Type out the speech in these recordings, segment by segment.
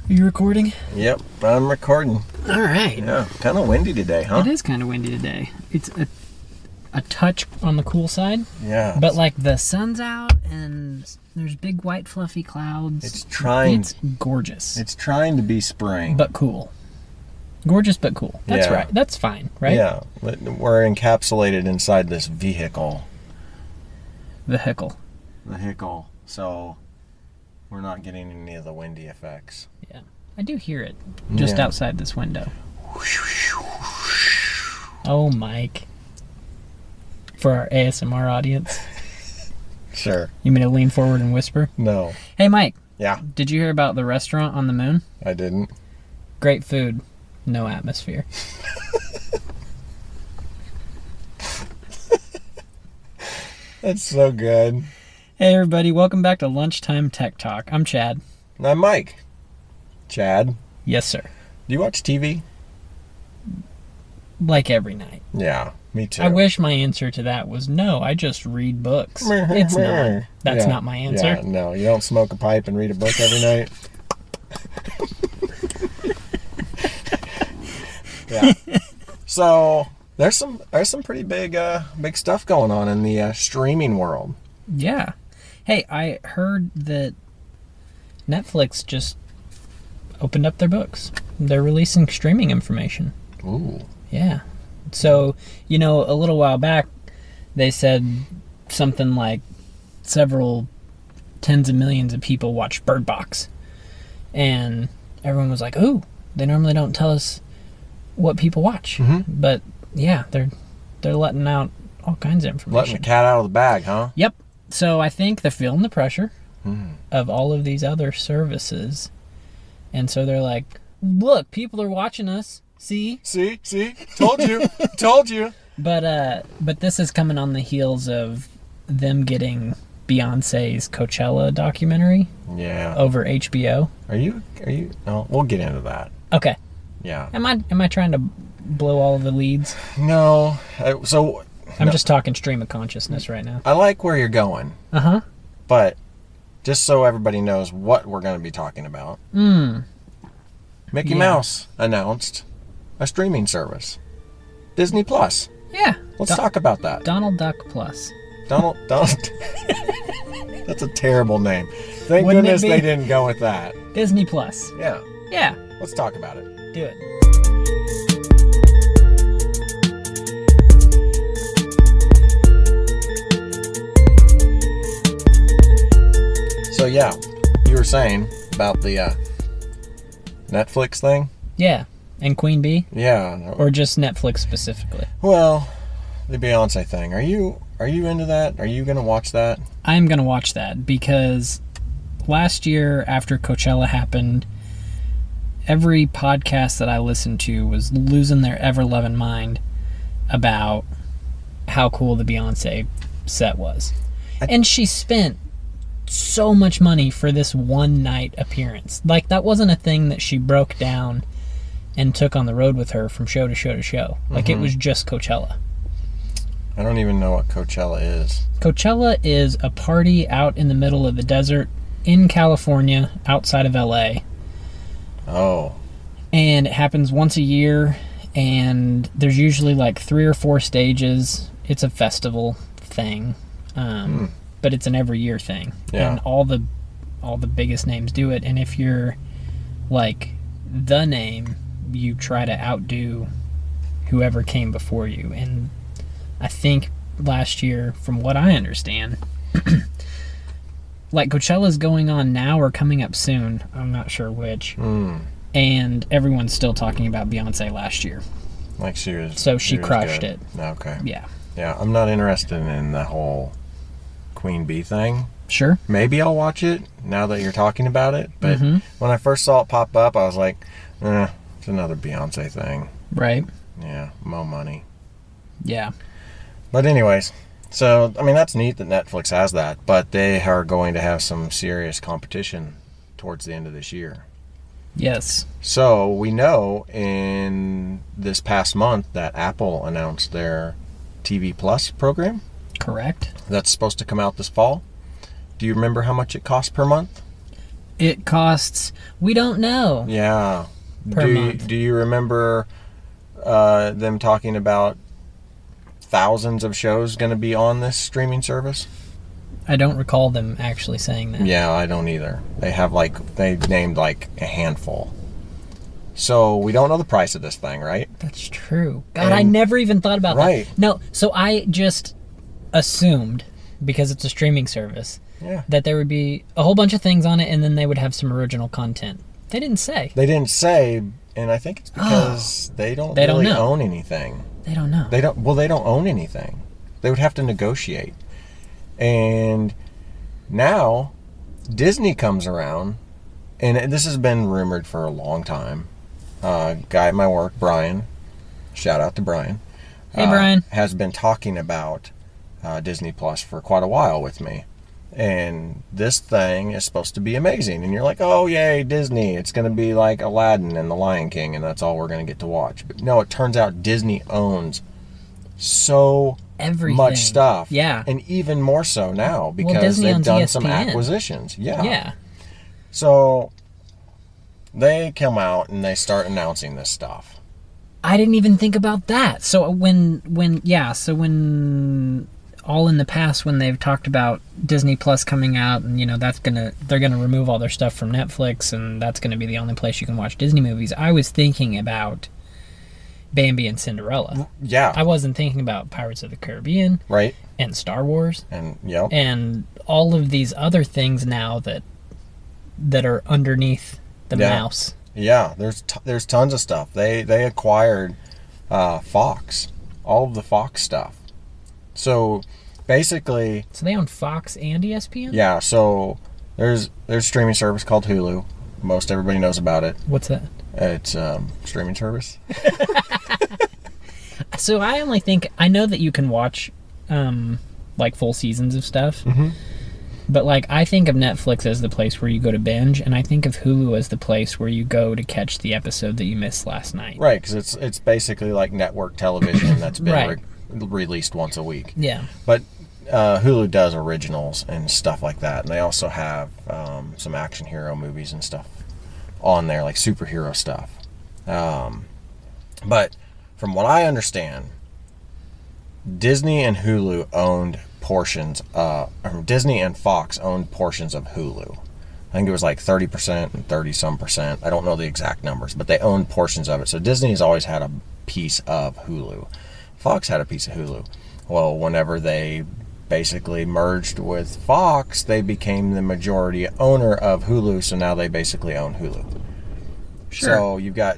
Are you recording? Yep, I'm recording. All right. Yeah, kind of windy today, huh? It is kind of windy today. It's a touch on the cool side. Yeah. But like the sun's out and there's big white fluffy clouds. It's gorgeous. It's trying to be spring. But cool. Gorgeous but cool. That's Yeah. right. That's fine, right? Yeah, we're encapsulated inside this vehicle. Vehicle. So we're not getting any of the windy effects. Yeah. I do hear it just Yeah. outside this window. Oh, Mike. For our ASMR audience. Sure. You mean to lean forward and whisper? No. Hey, Mike. Yeah. Did you hear about the restaurant on the moon? I didn't. Great food, no atmosphere. That's so good. Hey, everybody. Welcome back to Lunchtime Tech Talk. I'm Chad. And I'm Mike. Chad, Yes, sir. do you watch TV? Like every night. Yeah, me too. I wish my answer to that was no, I just read books. It's not. That's not my answer. Yeah, no, you don't smoke a pipe and read a book every night. Yeah. So there's some pretty big stuff going on in the streaming world. Yeah. Hey, I heard that Netflix just opened up their books. They're releasing streaming information. Ooh. Yeah. So, a little while back, they said something like several tens of millions of people watch Bird Box. And everyone was like, ooh, they normally don't tell us what people watch. Mm-hmm. But, yeah, they're letting out all kinds of information. Letting the cat out of the bag, huh? Yep. So I think they're feeling the pressure of all of these other services. And so they're like, look, people are watching us. See? Told you. Told you. But this is coming on the heels of them getting Beyonce's Coachella documentary Yeah. over HBO. Are you? No, we'll get into that. Okay. Yeah. Am I trying to blow all of the leads? No. I'm just talking stream of consciousness right now. I like where you're going, Uh-huh. but just so everybody knows what we're going to be talking about. Mickey Yeah. Mouse announced a streaming service, Disney Plus. Yeah. Let's talk about that. Donald Duck Plus. Donald. That's a terrible name. Thank Wouldn't it goodness be? they didn't go with that. Disney Plus. Yeah. Yeah. Let's talk about it. Do it. So yeah, you were saying about the Netflix thing. Yeah. And Queen Bee? Yeah. Or just Netflix specifically? Well, the Beyonce thing. Are you into that? Are you gonna watch that? I'm going to watch that because last year after Coachella happened, every podcast that I listened to was losing their ever-loving mind about how cool the Beyonce set was. And she spent so much money for this one night appearance. Like, that wasn't a thing that she broke down and took on the road with her from show to show to show. Like, it was just Coachella. I don't even know what Coachella is. Coachella is a party out in the middle of the desert in California, outside of LA. Oh. And it happens once a year, and there's usually like 3 or 4 stages. It's a festival thing, but it's an every year thing. Yeah. And all the biggest names do it. And if you're like the name, you try to outdo whoever came before you. And I think last year, from what I understand, like Coachella's going on now or coming up soon. I'm not sure which. And everyone's still talking about Beyonce last year. Like she was. So she was crushed good. it. Okay. Yeah. Yeah, I'm not interested in the whole Queen Bee thing. Sure. Maybe I'll watch it now that you're talking about it. But when I first saw it pop up, I was like, it's another Beyonce thing. Right. Yeah, more money. Yeah. But anyways, so, I mean, that's neat that Netflix has that, but they are going to have some serious competition towards the end of this year. Yes. So we know in this past month that Apple announced their TV Plus program. Correct. That's supposed to come out this fall. Do you remember how much it costs per month? It costs, we don't know, Yeah. per month. Do you remember them talking about thousands of shows going to be on this streaming service? I don't recall them actually saying that. Yeah, I don't either. They named like a handful. So we don't know the price of this thing, right? That's true. God, I never even thought about that. No, so I just assumed, because it's a streaming service, that there would be a whole bunch of things on it and then they would have some original content. They didn't say. They didn't say, and I think it's because they don't really own anything. They don't know. They don't own anything. They would have to negotiate. And now Disney comes around, and this has been rumored for a long time. Guy at my work, Brian, shout out to Brian. Hey, Brian. Has been talking about Disney Plus for quite a while with me. And this thing is supposed to be amazing. And you're like, oh, yay, Disney. It's going to be like Aladdin and The Lion King, and that's all we're going to get to watch. But no, it turns out Disney owns so much stuff. Yeah. And even more so now because they've done ESPN. some acquisitions. Yeah. Yeah. So they come out and they start announcing this stuff. I didn't even think about that. So when all in the past, when they've talked about Disney Plus coming out, and they're gonna remove all their stuff from Netflix, and that's gonna be the only place you can watch Disney movies, I was thinking about Bambi and Cinderella. Yeah. I wasn't thinking about Pirates of the Caribbean. Right. And Star Wars. And and all of these other things now that are underneath the mouse. Yeah, there's tons of stuff. They acquired Fox, all of the Fox stuff. So basically, so they own Fox and ESPN? Yeah, so there's a streaming service called Hulu. Most everybody knows about it. What's that? It's streaming service. So I know that you can watch like full seasons of stuff. Mm-hmm. But I think of Netflix as the place where you go to binge, and I think of Hulu as the place where you go to catch the episode that you missed last night. Right, because it's basically like network television that's been released once a week. Yeah. But Hulu does originals and stuff like that, and they also have some action hero movies and stuff on there, like superhero stuff. But from what I understand, Disney and Hulu owned portions, Disney and Fox owned portions of Hulu. I think it was like 30% and 30-some%. I don't know the exact numbers, but they owned portions of it. So Disney has always had a piece of Hulu. Fox had a piece of Hulu. Well, whenever they basically merged with Fox, they became the majority owner of Hulu, so now they basically own Hulu. Sure. So you've got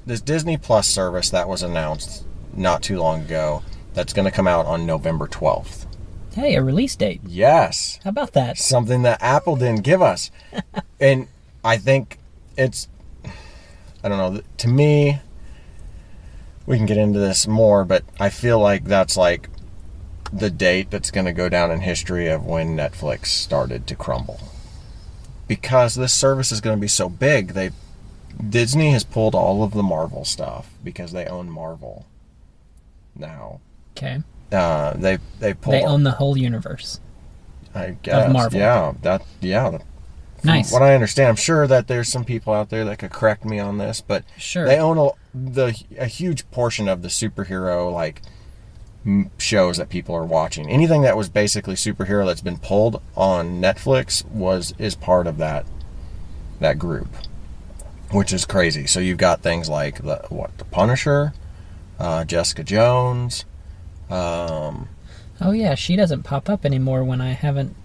this Disney Plus service that was announced not too long ago that's going to come out on November 12th. Hey, a release date. Yes. How about that? Something that Apple didn't give us. And I think it's, I don't know, to me, we can get into this more, but I feel like that's like the date that's going to go down in history of when Netflix started to crumble. Because this service is going to be so big, Disney has pulled all of the Marvel stuff because they own Marvel now. Okay. They own the whole universe. I guess. Of Marvel. Yeah. Nice. From what I understand, I'm sure that there's some people out there that could correct me on this, but sure. They own a huge portion of the superhero shows that people are watching. Anything that was basically superhero that's been pulled on Netflix is part of that group, which is crazy. So you've got things like the Punisher, Jessica Jones. Oh yeah, she doesn't pop up anymore when I haven't.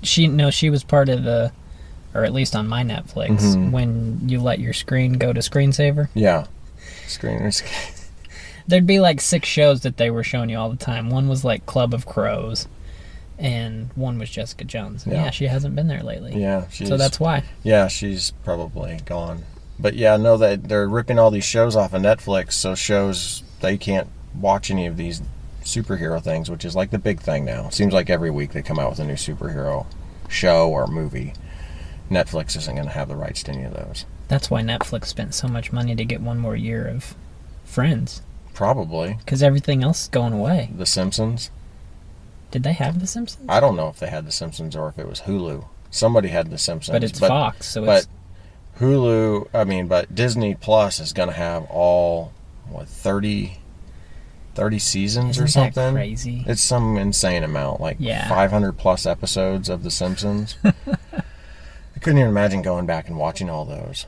She was part of the, or at least on my Netflix, when you let your screen go to screensaver. Yeah, screeners. There'd be like 6 shows that they were showing you all the time. One was like Club of Crows, and one was Jessica Jones. Yeah, she hasn't been there lately. Yeah, so that's why. Yeah, she's probably gone. But yeah, no, they're ripping all these shows off of Netflix, so shows they can't watch any of these superhero things, which is like the big thing now. It seems like every week they come out with a new superhero show or movie. Netflix isn't going to have the rights to any of those. That's why Netflix spent so much money to get one more year of Friends. Probably. Because everything else is going away. The Simpsons. Did they have The Simpsons? I don't know if they had The Simpsons or if it was Hulu. Somebody had The Simpsons. But it's Fox, so but it's... but Disney Plus is going to have all, 30 seasons or Isn't that something? crazy? It's some insane amount, like 500 plus episodes of The Simpsons. I couldn't even imagine going back and watching all those.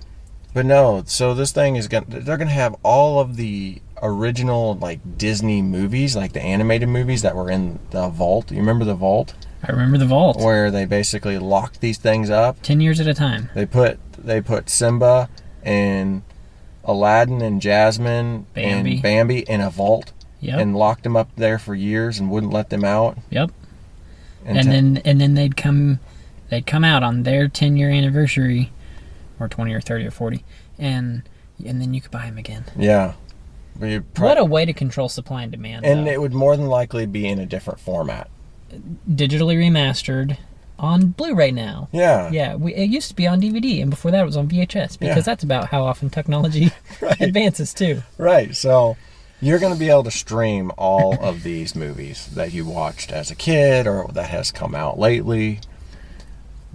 But no, so this thing is they're going to have all of the original, like, Disney movies, like the animated movies that were in the vault. You remember the vault? I remember the vault. Where they basically locked these things up. 10 years at a time. They put Simba and Aladdin and Jasmine and Bambi in a vault. Yep. And locked them up there for years and wouldn't let them out. Yep. And then they'd come out on their 10-year anniversary, or 20 or 30 or 40, and then you could buy them again. Yeah. What a way to control supply and demand. And it would more than likely be in a different format. Digitally remastered on Blu-ray now. Yeah. Yeah. It used to be on DVD, and before that it was on VHS, because that's about how often technology advances too. Right. So you're going to be able to stream all of these movies that you watched as a kid or that has come out lately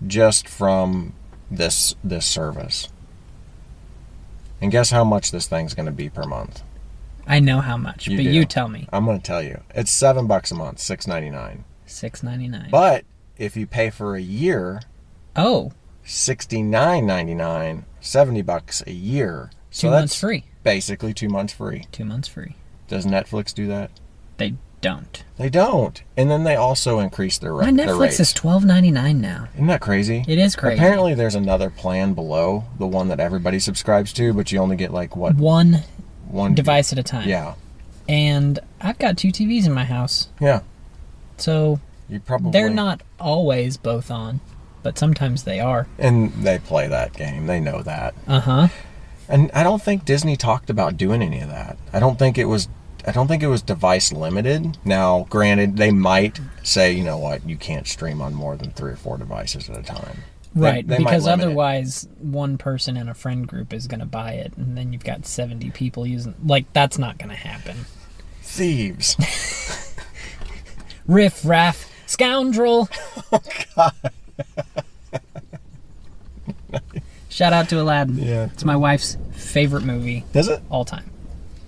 just from this service. And guess how much this thing's going to be per month? I know how much, but you tell me. I'm going to tell you. It's $7 a month, $6.99. $6.99. But if you pay for a year, $69.99, $70 a year. So 2 months free. Basically 2 months free. 2 months free. Does Netflix do that? They don't. They don't. And then they also increase their rates. My Netflix is $12.99 now. Isn't that crazy? It is crazy. Apparently there's another plan below the one that everybody subscribes to, but you only get like what? One device at a time. Yeah. And I've got 2 TVs in my house. Yeah. So they're not always both on, but sometimes they are. And they play that game. They know that. Uh-huh. And I don't think Disney talked about doing any of that. I don't think it was device limited. Now, granted, they might say, you know what, you can't stream on more than 3 or 4 devices at a time. Right, because otherwise one person in a friend group is going to buy it, and then you've got 70 people using... Like, that's not going to happen. Thieves. Riff raff. Scoundrel. Oh, God. Shout out to Aladdin. Yeah. It's my wife's favorite movie. Is it? All time.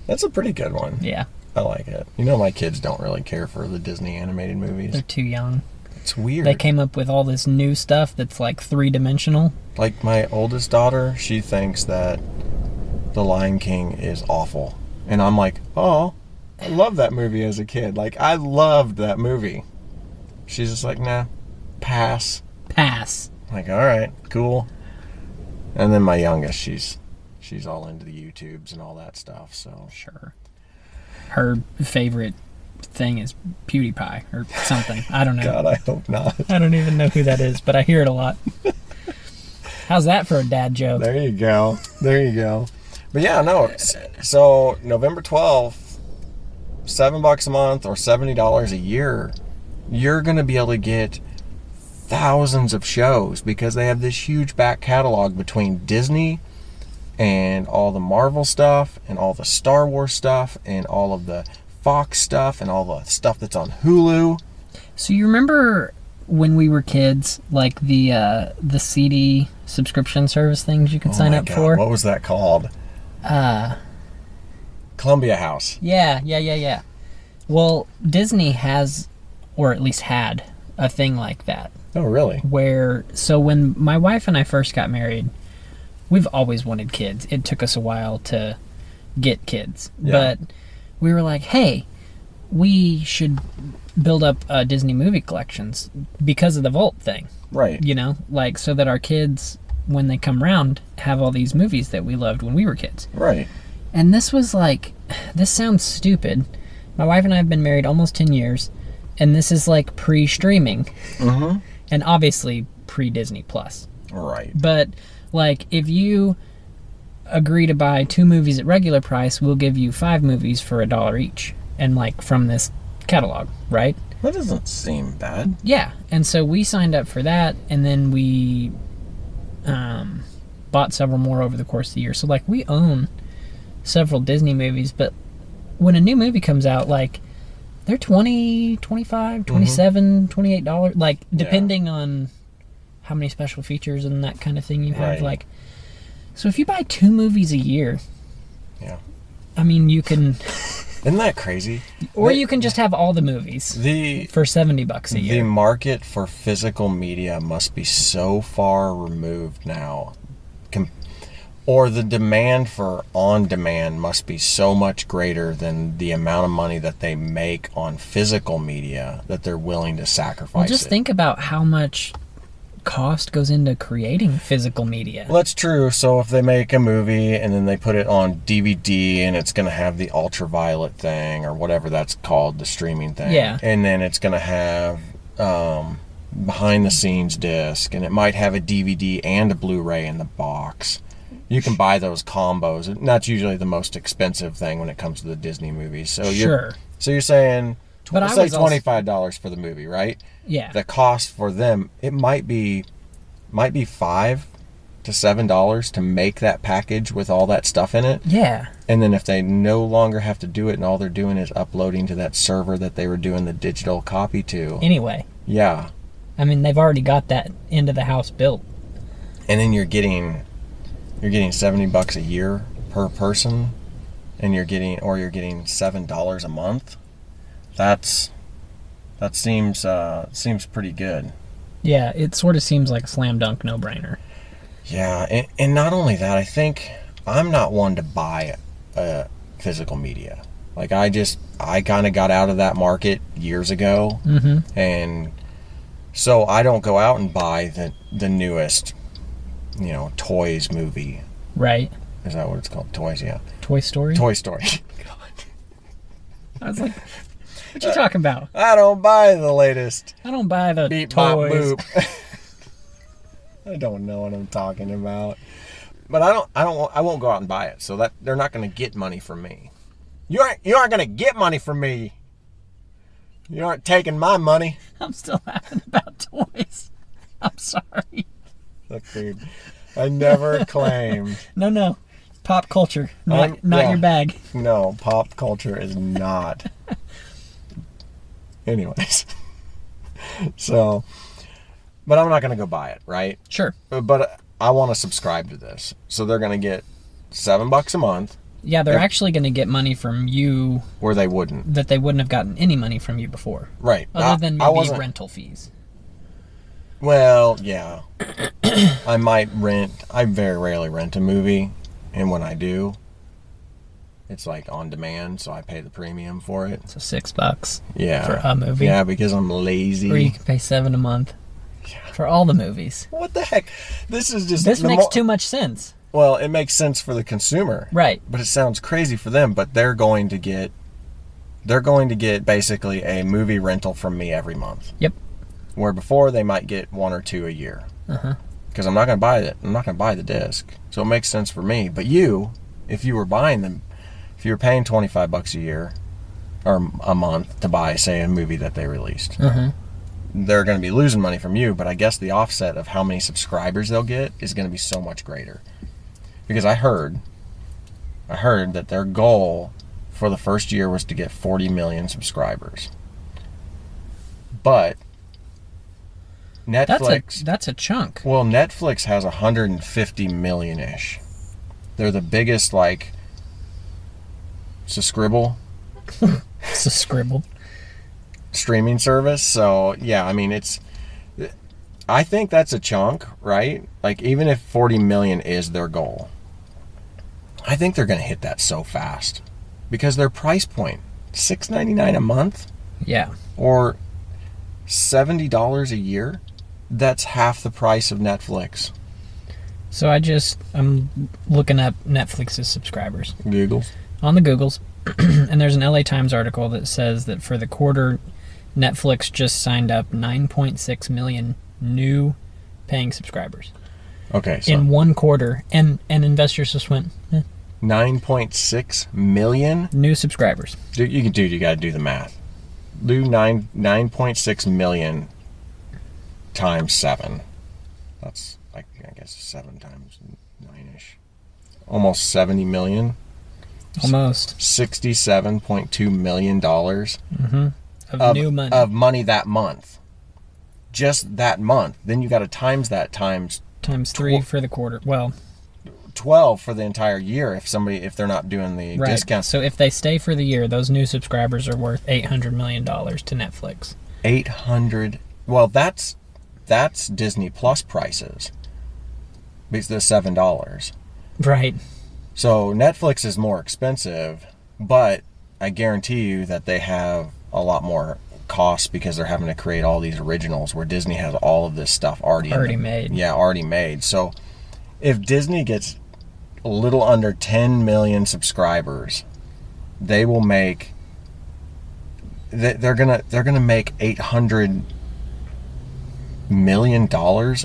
That's a pretty good one. Yeah. I like it. You know, my kids don't really care for the Disney animated movies. They're too young. It's weird. They came up with all this new stuff that's like 3-dimensional. Like my oldest daughter, she thinks that The Lion King is awful. And I'm like, oh, I love that movie as a kid. Like, I loved that movie. She's just like, nah, pass. Pass. Like, all right, cool. And then my youngest, she's all into the YouTubes and all that stuff, so. Sure. Her favorite thing is PewDiePie or something. I don't know. God, I hope not. I don't even know who that is, but I hear it a lot. How's that for a dad joke? There you go. There you go. But yeah, no. So November 12th, $7 a month or $70 a year, you're going to be able to get thousands of shows because they have this huge back catalog between Disney and all the Marvel stuff and all the Star Wars stuff and all of the Fox stuff and all the stuff that's on Hulu. So you remember when we were kids, like the CD subscription service things you could sign up for? What was that called? Columbia House. Yeah. Well, Disney has, or at least had, a thing like that. Oh, really? So when my wife and I first got married, we've always wanted kids. It took us a while to get kids. Yeah. But we were like, hey, we should build up Disney movie collections because of the Vault thing. Right. You know, like so that our kids, when they come around, have all these movies that we loved when we were kids. Right. And this was like, this sounds stupid. My wife and I have been married almost 10 years, and this is like pre-streaming. Mm-hmm. And obviously pre-Disney Plus. Right. But, like, if you agree to buy 2 movies at regular price, we'll give you 5 movies for $1 each. And, like, from this catalog, right? That doesn't seem bad. Yeah. And so we signed up for that, and then we bought several more over the course of the year. So, like, we own several Disney movies, but when a new movie comes out, like, they're $20, $25, $27, $28, like, depending on how many special features and that kind of thing you have. Right. Like, so if you buy 2 movies a year, Yeah. I mean, you can, Isn't that crazy? or you can just have all the movies for $70 a The year. market for physical media must be so far removed now. Or the demand for on-demand must be so much greater than the amount of money that they make on physical media that they're willing to sacrifice Well, just it. think about how much cost goes into creating physical media. Well, that's true. So if they make a movie and then they put it on DVD and it's going to have the ultraviolet thing or whatever that's called, the streaming thing. Yeah. And then it's going to have behind-the-scenes disc, and it might have a DVD and a Blu-ray in the box. You can buy those combos, and that's usually the most expensive thing when it comes to the Disney movies. So Sure. you're saying, But let's I say was also- $25 for the movie, right? Yeah. The cost for them, it might be $5 to $7 to make that package with all that stuff in it. Yeah. And then if they no longer have to do it and all they're doing is uploading to that server that they were doing the digital copy to. Anyway, Yeah. I mean, they've already got that end of the house built. And then you're getting $70 a year per person, and you're getting $7 a month. That seems pretty good. Yeah, it sort of seems like a slam dunk no-brainer. Yeah, and not only that, I think I'm not one to buy physical media. Like I kind of got out of that market years ago, and so I don't go out and buy the newest, Toys movie. Right. Is that what it's called? Toys, yeah. Toy Story? Toy Story. I was like, what you talking about? I don't buy the latest I don't buy the beep bop toys. boop. I don't know what I'm talking about. But I won't go out and buy it. So that they're not going to get money from me. You aren't going to get money from me. You aren't taking my money. I'm still laughing about toys. I'm sorry. Look, dude, I never claimed. No. Pop culture, not yeah. your bag. No, pop culture is not. Anyways. So, but I'm not going to go buy it, right? Sure. But I want to subscribe to this. So they're going to get $7 a month. Yeah, they're actually going to get money from you Where they wouldn't. that they wouldn't have gotten any money from you before. Right. Other than maybe wasn't- rental fees. Well, yeah. I very rarely rent a movie. And when I do, it's like on demand. So I pay the premium for it. So $6 Yeah. for a movie. Yeah, because I'm lazy. Or you can pay $7 a month for all the movies. What the heck? This is just... This makes too much sense. Well, it makes sense for the consumer. Right. But it sounds crazy for them. But they're going to get basically a movie rental from me every month. Yep. Where before they might get 1 or 2 a year. Because I'm not going to buy it. I'm not going to buy the disc. So it makes sense for me. But you, if you were buying them, if you were paying $25 a year or a month to buy, say, a movie that they released, they're going to be losing money from you. But I guess the offset of how many subscribers they'll get is going to be so much greater. Because I heard that their goal for the first year was to get 40 million subscribers. But Netflix... That's a chunk. Well, Netflix has 150 million-ish. They're the biggest, Scribble It's a scribble. streaming service. So, yeah, I mean, I think that's a chunk, right? Like, even if 40 million is their goal, I think they're going to hit that so fast. Because their price point, $6.99 a month Yeah. or $70 a year, that's half the price of Netflix. So I'm looking up Netflix's subscribers Google. on the Googles, and there's an LA Times article that says that for the quarter, Netflix just signed up 9.6 million new paying subscribers Okay, so in one quarter, and investors just went, 9.6 million? new subscribers. You got to do the math. Do 9.6 million times 7. That's, I guess, 7 times 9-ish. Almost 70 million. Almost. $67.2 million Of new money. of money that month. just that month. Then you got to times that times Times 3 for the quarter. Well, 12 for the entire year if they're not doing the right. discounts. So if they stay for the year, those new subscribers are worth $800 million to Netflix. 800. Well, that's Disney Plus prices. It's the $7. Right. So Netflix is more expensive, but I guarantee you that they have a lot more costs because they're having to create all these originals where Disney has all of this stuff already made. Yeah, already made. So if Disney gets a little under 10 million subscribers, they will make they're gonna make $800 million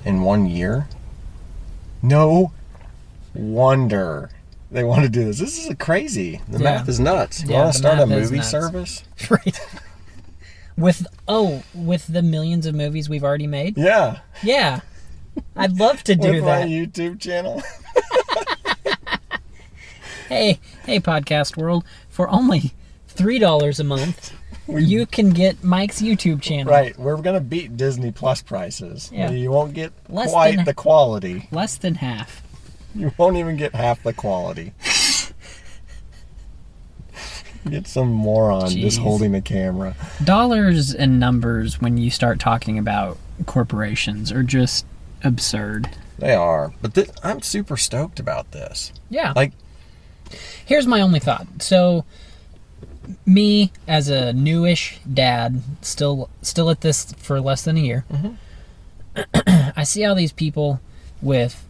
in 1 year. No wonder they want to do this. This is crazy. The math is nuts. You want to start a movie service? Right. With the millions of movies we've already made? Yeah. Yeah. I'd love to do with that. My YouTube channel. Hey, podcast world, for only $3 a month, you can get Mike's YouTube channel. Right. We're going to beat Disney Plus prices. Yeah. You won't get quite the quality. Less than half. You won't even get half the quality. Get some moron just holding the camera. Dollars and numbers when you start talking about corporations are just absurd. They are. But I'm super stoked about this. Yeah. Like, here's my only thought. So, me as a newish dad, still at this for less than a year, I see all these people with,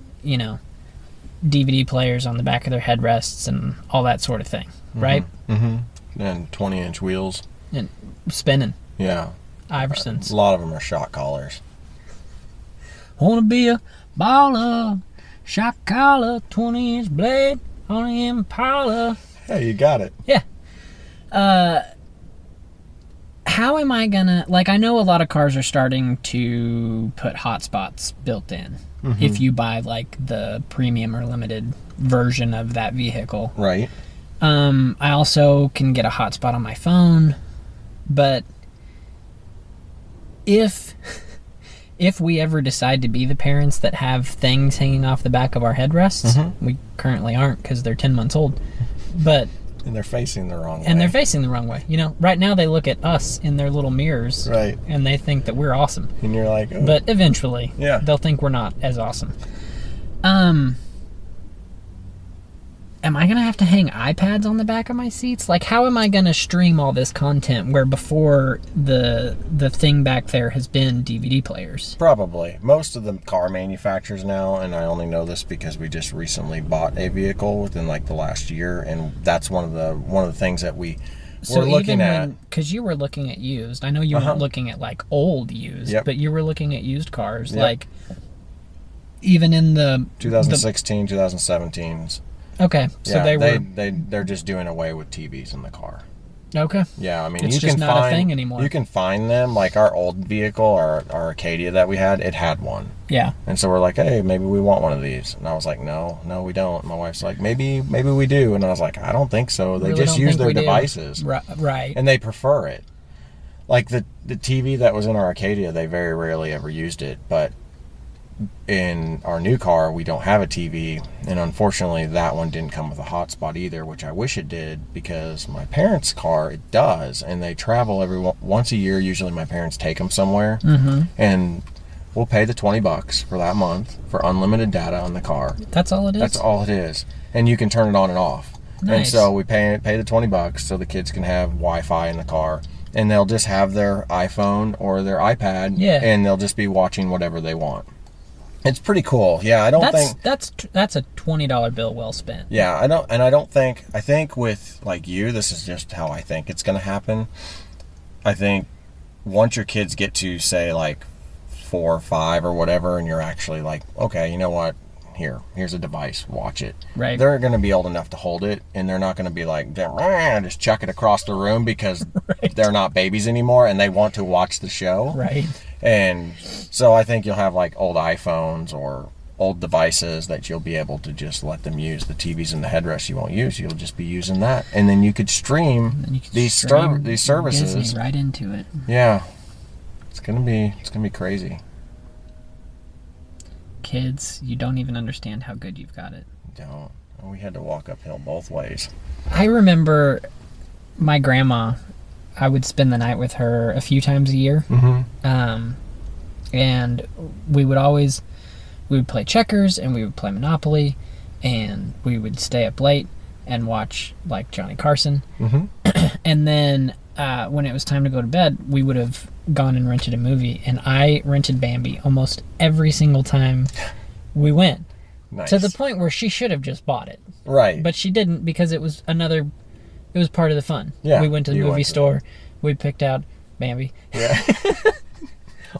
DVD players on the back of their headrests and all that sort of thing, right? Mm-hmm. And 20-inch wheels. And spinning. Yeah. Iversons. A lot of them are shot collars. Wanna be a baller, shot collar, 20-inch blade on the Impala. Hey, you got it. Yeah. How am I gonna... I know a lot of cars are starting to put hotspots built in. Mm-hmm. If you buy, the premium or limited version of that vehicle. Right. I also can get a hotspot on my phone. But if we ever decide to be the parents that have things hanging off the back of our headrests, we currently aren't because they're 10 months old. But... And they're facing the wrong way. And they're facing the wrong way. Right now they look at us in their little mirrors. Right. And they think that we're awesome. And you're like, oh. But eventually, yeah, they'll think we're not as awesome. Am I going to have to hang iPads on the back of my seats? How am I going to stream all this content where before the thing back there has been DVD players? Probably. Most of the car manufacturers now, and I only know this because we just recently bought a vehicle within the last year, and that's one of the things that we're looking at. Because you were looking at used. I know you weren't looking at old used, but you were looking at used cars. Yep. Even in the 2016, 2017s. Okay, so they're just doing away with TVs in the car. Okay. Yeah, I mean, it's just not a thing anymore. You can find them. Our old vehicle, our Acadia that we had, it had one. Yeah. And so we're like, hey, maybe we want one of these. And I was like, no, we don't. My wife's like, maybe we do. And I was like, I don't think so. They just use their devices. Right. And they prefer it. The TV that was in our Acadia, they very rarely ever used it, but in our new car we don't have a TV, and unfortunately that one didn't come with a hotspot either, which I wish it did, because my parents' car, it does, and they travel once a year. Usually my parents take them somewhere, and we'll pay the $20 for that month for unlimited data on the car. That's all it is? That's all it is, and you can turn it on and off. Nice. And so we pay the $20 so the kids can have Wi-Fi in the car, and they'll just have their iPhone or their iPad, and they'll just be watching whatever they want. It's pretty cool. Yeah, I don't think that's a $20 bill well spent. Yeah, I think with you, this is just how I think it's going to happen. I think once your kids get to say 4 or 5 or whatever, and you're actually okay, you know what? Here's a device, watch it. Right. They're going to be old enough to hold it, and they're not going to be just chuck it across the room because they're not babies anymore and they want to watch the show. Right. And so I think you'll have old iPhones or old devices that you'll be able to just let them use. The TVs and the headrests you won't use, you'll just be using that, and then you could stream these services Disney right into it. Yeah. It's gonna be crazy. Kids, you don't even understand how good you've got it. Don't. We had to walk uphill both ways. I remember my grandma, I would spend the night with her a few times a year. And we would play checkers and we would play Monopoly and we would stay up late and watch like Johnny Carson. And then when it was time to go to bed, we would have gone and rented a movie, and I rented Bambi almost every single time we went. Nice. To the point where she should have just bought it. Right. But she didn't, because it was part of the fun. Yeah, We went to the movie store, we picked out Bambi. Yeah.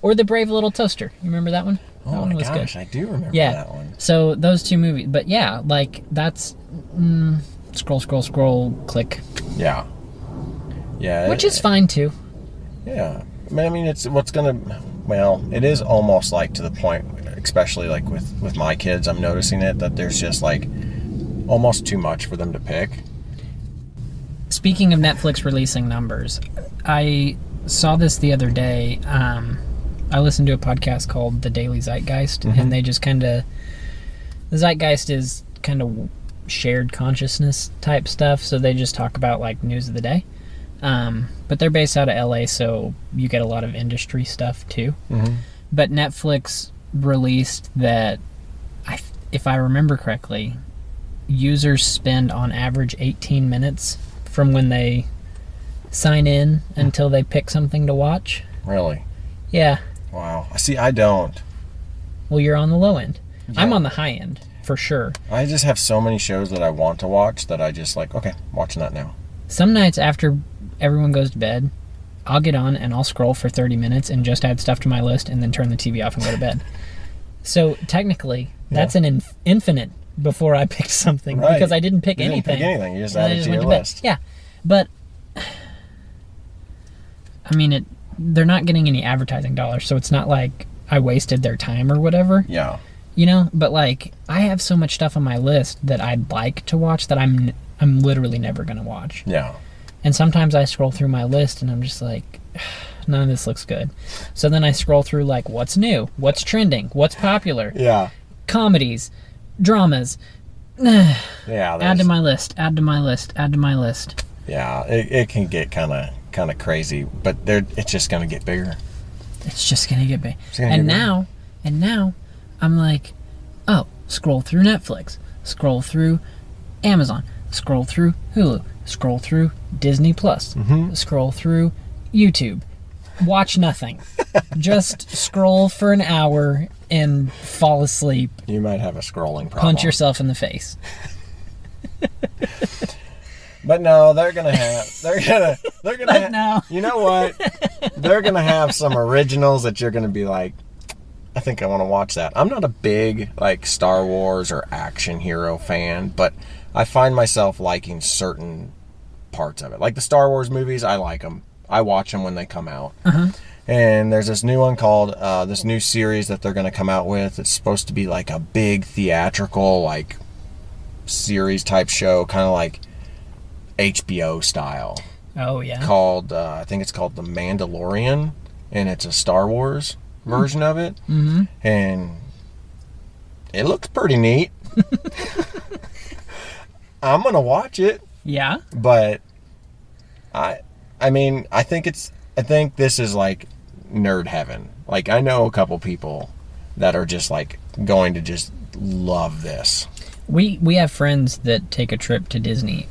Or The Brave Little Toaster. You remember that one? Oh that one my was gosh, good. I do remember Yeah. that one. So those two movies. But yeah, like that's scroll, click. Yeah. Yeah. Which is fine too. Yeah. I mean, it's what's gonna. Well, it is almost like to the point, especially like with my kids, I'm noticing it, that there's just like almost too much for them to pick. Speaking of Netflix releasing numbers, I saw this the other day. I listened to a podcast called The Daily Zeitgeist, and they just the Zeitgeist is kind of shared consciousness type stuff, so they just talk about like news of the day. But they're based out of LA, so you get a lot of industry stuff too. But Netflix released that, if I remember correctly, users spend on average 18 minutes from when they sign in until they pick something to watch. Really? Yeah. Wow. See, I don't. Well, you're on the low end. Yeah. I'm on the high end, for sure. I just have so many shows that I want to watch that I just like, okay, watching that now. Some nights after everyone goes to bed, I'll get on and I'll scroll for 30 minutes and just add stuff to my list and then turn the TV off and go to bed. So technically, that's an infinite before I picked something, Right. because I didn't pick You anything. didn't pick anything. You just And I added to went your bed. list. Yeah, but I mean, they're not getting any advertising dollars, so it's not like I wasted their time or whatever. Yeah. You know, but like I have so much stuff on my list that I'd like to watch that I'm literally never gonna watch. Yeah. And sometimes I scroll through my list and I'm just like, none of this looks good. So then I scroll through like what's new, what's trending, what's popular, Yeah. comedies, dramas. Yeah. Add to my list. Add to my list. Add to my list. Yeah. It can get kind of crazy, but it's just gonna get bigger. It's just gonna get big. And now I'm like, oh, scroll through Netflix, scroll through Amazon, scroll through Hulu, scroll through Disney Plus, scroll through YouTube. Watch nothing. Just scroll for an hour and fall asleep. You might have a scrolling problem. Punch yourself in the face. But no, they're gonna have. But no. You know what? They're gonna have some originals that you're gonna be like, I think I want to watch that. I'm not a big like Star Wars or action hero fan, but I find myself liking certain parts of it. Like the Star Wars movies, I like them. I watch them when they come out. And there's this new one called this new series that they're going to come out with. It's supposed to be like a big theatrical like series type show, kind of like HBO style. Oh yeah. Called I think it's called The Mandalorian, and it's a Star Wars version of it. And it looks pretty neat. I'm gonna watch it. Yeah. But I mean, I think this is like nerd heaven. Like I know a couple people that are just like going to just love this. We have friends that take a trip to Disney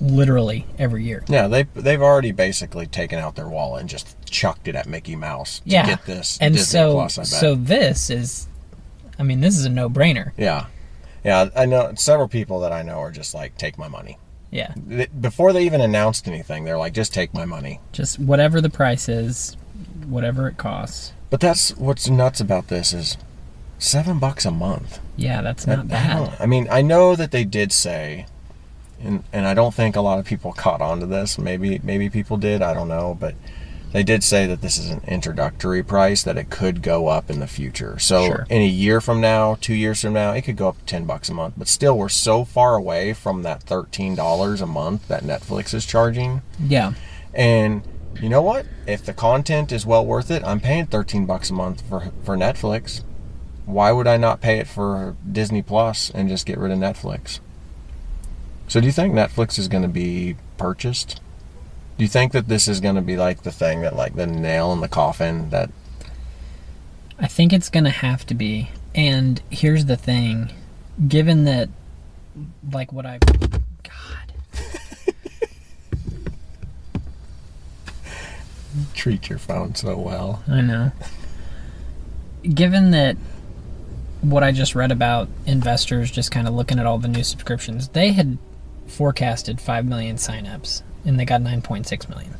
literally every year. Yeah, they've already basically taken out their wallet and just chucked it at Mickey Mouse to get this and Disney Plus, I bet. So this is a no-brainer. Yeah, I know several people that I know are just like, take my money. Yeah. Before they even announced anything, they're like, just take my money. Just whatever the price is, whatever it costs. But that's what's nuts about this is $7 a month. Yeah, that's not bad. I mean, I know that they did say, and I don't think a lot of people caught on to this. Maybe people did. I don't know. But they did say that this is an introductory price, that it could go up in the future. So in a year from now, 2 years from now, it could go up to $10 a month. But still, we're so far away from that $13 a month that Netflix is charging. Yeah. And you know what? If the content is well worth it, I'm paying $13 a month for Netflix. Why would I not pay it for Disney Plus and just get rid of Netflix? So do you think Netflix is going to be purchased? Do you think that this is going to be like the thing that, like, the nail in the coffin that... I think it's going to have to be. And here's the thing. Given that, like, what I've... God. You treat your phone so well. I know. Given that what I just read about investors just kind of looking at all the new subscriptions, they had forecasted 5 million signups, and they got 9.6 million.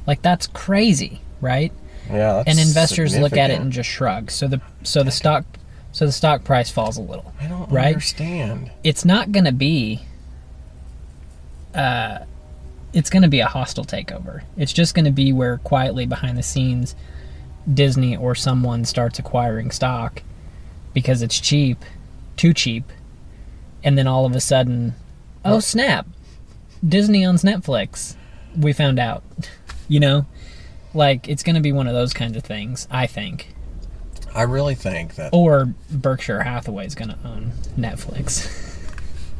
Like, that's crazy, right? Yeah, that's and investors look at it significant. and just shrug. So the stock price falls a little. I don't right? understand. It's not going to be it's going to be a hostile takeover. It's just going to be where quietly behind the scenes Disney or someone starts acquiring stock because it's cheap, too cheap, and then all of a sudden, oh snap, Disney owns Netflix. We found out. You know? Like, it's going to be one of those kinds of things, I think. I really think that... Or Berkshire Hathaway is going to own Netflix.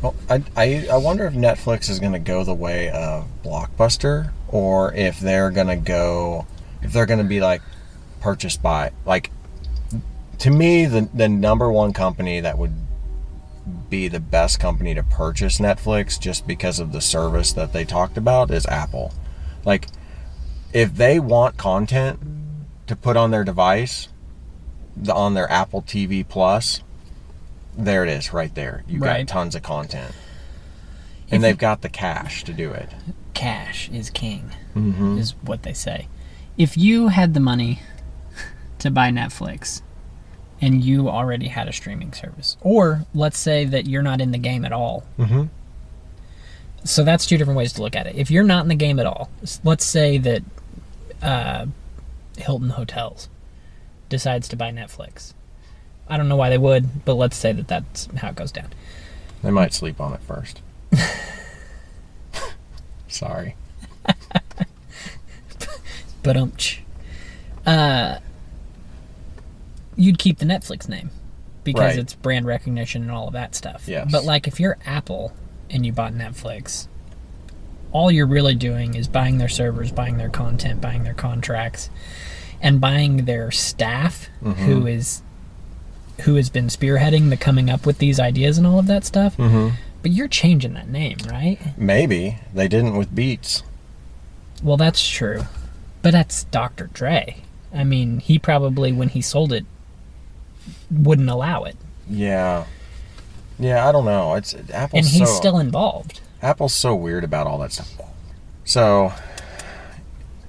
Well, I wonder if Netflix is going to go the way of Blockbuster, or if they're going to be like purchased by, like, to me, the number one company that would be the best company to purchase Netflix just because of the service that they talked about is Apple. Like, if they want content to put on their device, on their Apple TV Plus, there it is right there. You got Right. tons of content. And they've got the cash to do it. Cash is king, Mm-hmm. is what they say. If you had the money to buy Netflix and you already had a streaming service, or let's say that you're not in the game at all. Mm-hmm. So that's two different ways to look at it. If you're not in the game at all, let's say that Hilton Hotels decides to buy Netflix. I don't know why they would, but let's say that that's how it goes down. They might sleep on it first. Sorry. But you'd keep the Netflix name because Right. it's brand recognition and all of that stuff. Yes. But like if you're Apple and you bought Netflix, all you're really doing is buying their servers, buying their content, buying their contracts, and buying their staff who has been spearheading the coming up with these ideas and all of that stuff. Mm-hmm. But you're changing that name, right? Maybe. They didn't with Beats. Well, that's true. But that's Dr. Dre. I mean, he probably, when he sold it, wouldn't allow it. Yeah. Yeah, I don't know. Apple's And he's still involved. Apple's so weird about all that stuff. So,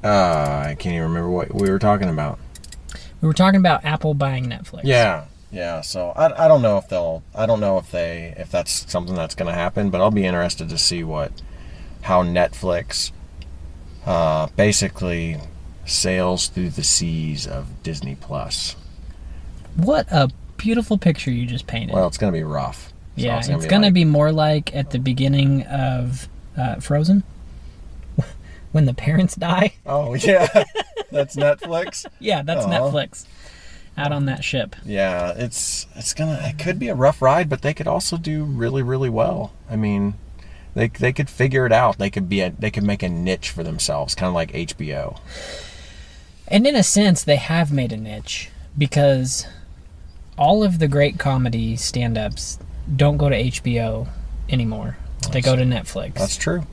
I can't even remember what we were talking about. We were talking about Apple buying Netflix. Yeah. So I don't know if that's something that's going to happen, but I'll be interested to see how Netflix basically sails through the seas of Disney Plus. What a beautiful picture you just painted. Well, it's going to be rough. So yeah, it's going to be more like at the beginning of Frozen, when the parents die. Oh yeah, that's Netflix. Yeah, that's Aw. Netflix. Out on that ship. Yeah, it could be a rough ride, but they could also do really, really well. I mean, they could figure it out. They could make a niche for themselves, kind of like HBO. And in a sense, they have made a niche because all of the great comedy stand-ups don't go to HBO anymore. They go to Netflix. That's true.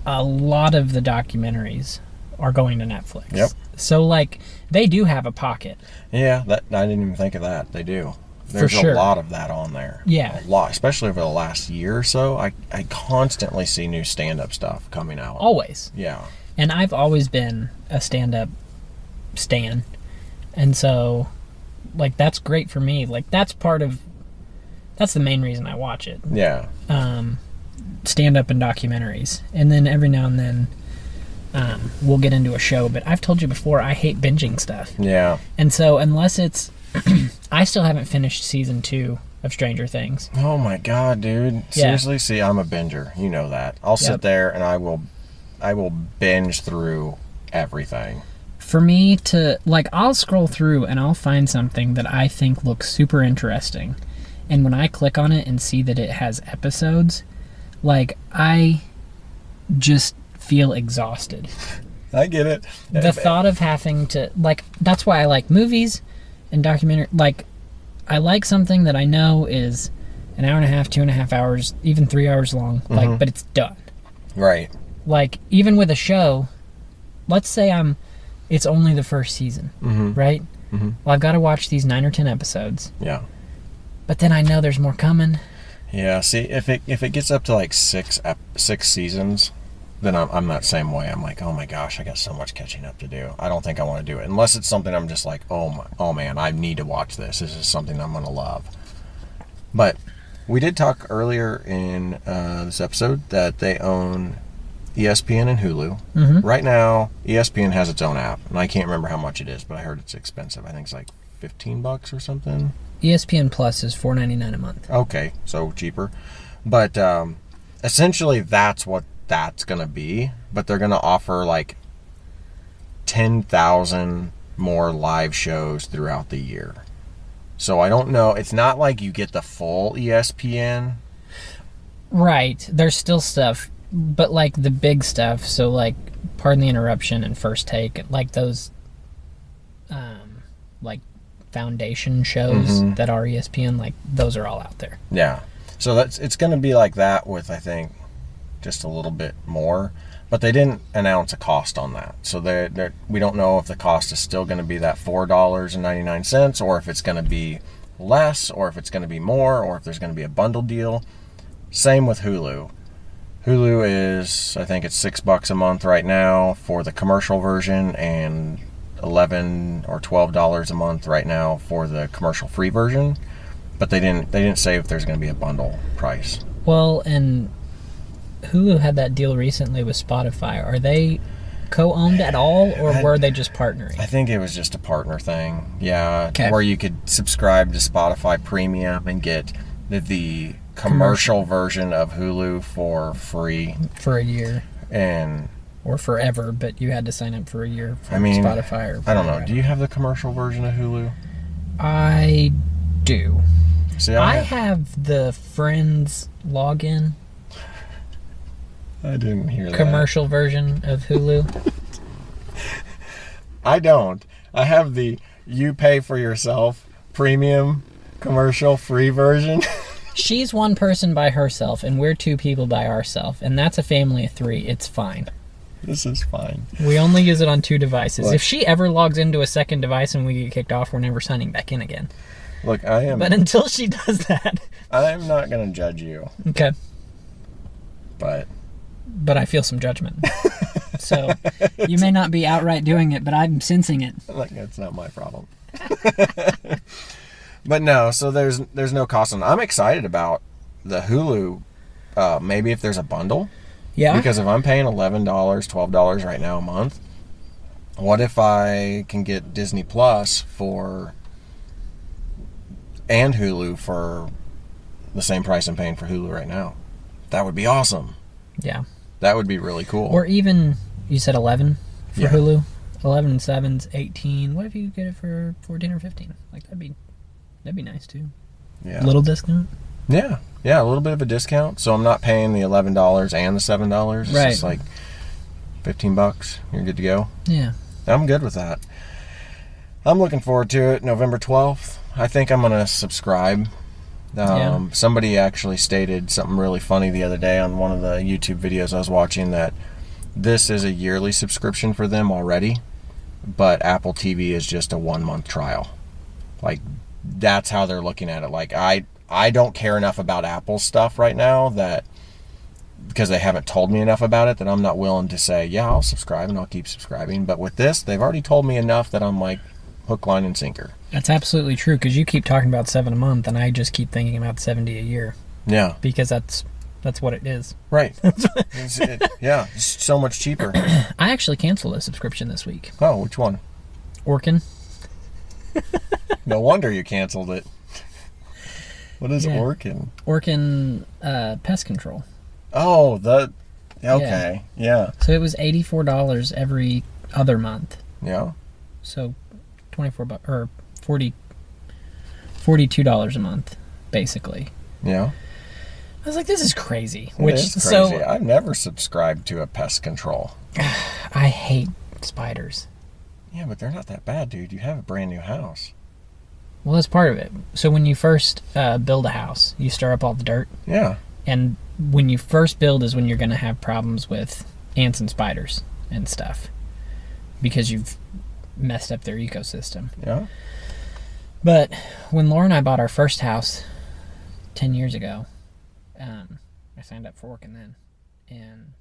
A lot of the documentaries are going to Netflix. Yep. So, like, they do have a pocket. Yeah, I didn't even think of that. They do. There's sure. a lot of that on there. Yeah. A lot, especially over the last year or so. I constantly see new stand-up stuff coming out. Always. Yeah. And I've always been a stand-up stan. And so, like, that's great for me. Like, that's the main reason I watch it. Yeah. Stand-up and documentaries. And then every now and then we'll get into a show. But I've told you before, I hate binging stuff. Yeah. And so unless it's... I still haven't finished season 2 of Stranger Things. Oh my god, dude. Seriously? See, I'm a binger. You know that. I'll sit there and I will I will binge through everything. For me to, like, I'll scroll through and I'll find something that I think looks super interesting. And when I click on it and see that it has episodes, like, I just feel exhausted. I get it. The thought of having to, like, that's why I like movies and documentary. Like, I like something that I know is an hour and a half, 2.5 hours, even 3 hours long, like, but it's done. Right. Like, even with a show, let's say it's only the first season, right? Well, I've got to watch these 9 or 10 episodes. Yeah. But then I know there's more coming. Yeah, see, if it gets up to like six seasons, then I'm that same way. I'm like, oh my gosh, I got so much catching up to do. I don't think I want to do it. Unless it's something I'm just like, oh man, I need to watch this. This is something I'm going to love. But we did talk earlier in this episode that they own ESPN and Hulu. Right now, ESPN has its own app, and I can't remember how much it is, but I heard it's expensive. I think it's like $15 or something. ESPN Plus is $4.99 a month. Okay, so cheaper. But essentially that's what that's going to be. But they're going to offer like 10,000 more live shows throughout the year. So I don't know. It's not like you get the full ESPN. Right. There's still stuff, but like the big stuff. So like, pardon the interruption and First Take, like those, like foundation shows that are ESPN, like those are all out there. Yeah. So it's going to be like that with, I think, just a little bit more. But they didn't announce a cost on that. So we don't know if the cost is still going to be that $4.99 or if it's going to be less or if it's going to be more or if there's going to be a bundle deal. Same with Hulu. Hulu is, I think it's $6 a month right now for the commercial version and $11 or $12 a month right now for the commercial free version. But they didn't say if there's going to be a bundle price. Well, and Hulu had that deal recently with Spotify. Are they co-owned at all, or were they just partnering? I think it was just a partner thing. Yeah, okay. Where you could subscribe to Spotify Premium and get the commercial version of Hulu for free for a year, or forever. But you had to sign up for a year for Spotify. Or I don't know. Do you have the commercial version of Hulu? I do. See, I have the Friends login. I didn't hear that. Commercial version of Hulu. I don't. I have the you pay for yourself premium commercial free version. She's one person by herself, and we're two people by ourselves, and that's a family of 3. It's fine. This is fine. We only use it on 2 devices. Look, if she ever logs into a second device and we get kicked off, we're never signing back in again. Look, I am. But until she does that, I'm not going to judge you. Okay. But I feel some judgment. So you may not be outright doing it, but I'm sensing it. Like, that's not my problem. But no, so there's no cost on it. I'm excited about the Hulu. Maybe if there's a bundle. Yeah. Because if I'm paying $11, $12 right now a month, what if I can get Disney Plus and Hulu for the same price I'm paying for Hulu right now? That would be awesome. Yeah. That would be really cool. Or even, you said 11 for Hulu? 11 and 7's 18. What if you get it for 14 or 15? Like, that'd be nice, too. Yeah. A little discount? Yeah. Yeah, a little bit of a discount. So I'm not paying the $11 and the $7. It's just like $15. You're good to go. Yeah. I'm good with that. I'm looking forward to it. November 12th. I think I'm going to subscribe. Somebody actually stated something really funny the other day on one of the YouTube videos I was watching, that this is a yearly subscription for them already, but Apple TV is just a 1-month trial. Like, that's how they're looking at it. Like, I don't care enough about Apple stuff right now, that because they haven't told me enough about it, that I'm not willing to say, yeah, I'll subscribe and I'll keep subscribing. But with this, they've already told me enough that I'm like, hook, line, and sinker. That's absolutely true, because you keep talking about $7 a month, and I just keep thinking about $70 a year. Yeah. Because that's what it is. Right. It's so much cheaper. I actually canceled a subscription this week. Oh, which one? Orkin. No wonder you canceled it. What is Orkin? Orkin Pest Control. Oh, Okay. Yeah. So it was $84 every other month. Yeah. So $24 or $42 a month, basically. Yeah. I was like, this is crazy. It is crazy. So I've never subscribed to a pest control. I hate spiders. Yeah, but they're not that bad, dude. You have a brand new house. Well, that's part of it. So when you first build a house, you stir up all the dirt. Yeah. And when you first build is when you're going to have problems with ants and spiders and stuff. Because you've messed up their ecosystem. Yeah. But when Laura and I bought our first house 10 years ago, I signed up for working then. And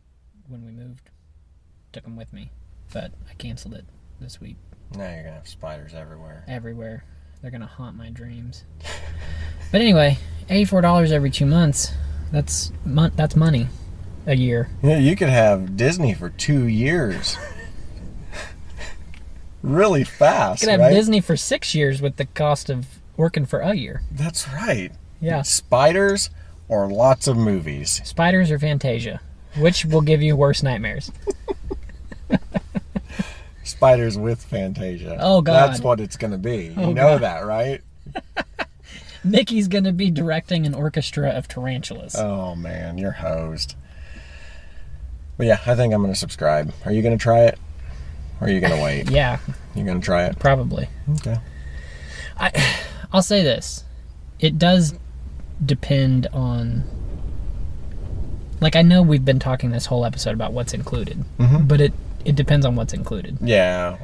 when we moved, took them with me. But I canceled it this week. Now you're going to have spiders everywhere. Everywhere. They're going to haunt my dreams. But anyway, $84 every 2 months. That's money a year. Yeah, you could have Disney for 2 years. Really fast, You could have right? Disney for 6 years with the cost of working for a year. That's right. Yeah. Spiders or lots of movies. Spiders or Fantasia? Which will give you worse nightmares? Spiders with Fantasia. Oh, God. That's what it's going to be. You Oh, know God. that, right? Mickey's going to be directing an orchestra of tarantulas. Oh, man. You're hosed. But yeah, I think I'm going to subscribe. Are you going to try it? Or are you going to wait? Yeah, You going to try it? probably. Okay. I'll say this. It does depend on... Like, I know we've been talking this whole episode about what's included. Mhm. But it depends on what's included. Yeah.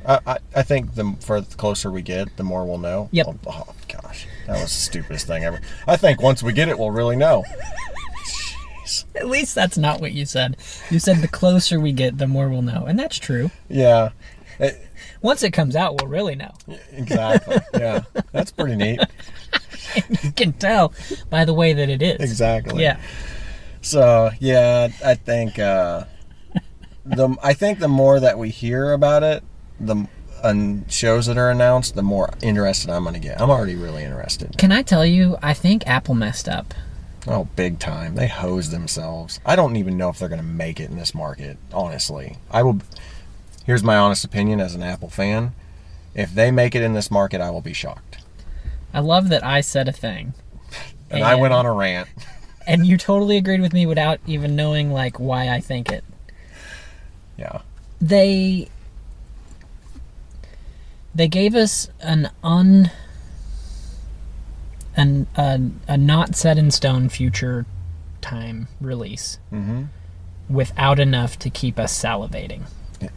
I think the closer we get, the more we'll know. Yep. Oh, gosh. That was the stupidest thing ever. I think once we get it, we'll really know. Jeez. At least that's not what you said. You said the closer we get, the more we'll know. And that's true. Yeah. Once it comes out, we'll really know. Exactly. Yeah. That's pretty neat. You can tell by the way that it is. Exactly. Yeah. So, yeah, I think the more that we hear about it, on shows that are announced, the more interested I'm going to get. I'm already really interested. Can I tell you, I think Apple messed up. Oh, big time. They hose themselves. I don't even know if they're going to make it in this market, honestly. Here's my honest opinion as an Apple fan. If they make it in this market, I will be shocked. I love that I said a thing. And I went on a rant. And you totally agreed with me without even knowing, like, why I think it. Yeah. They gave us a not set in stone future time release without enough to keep us salivating.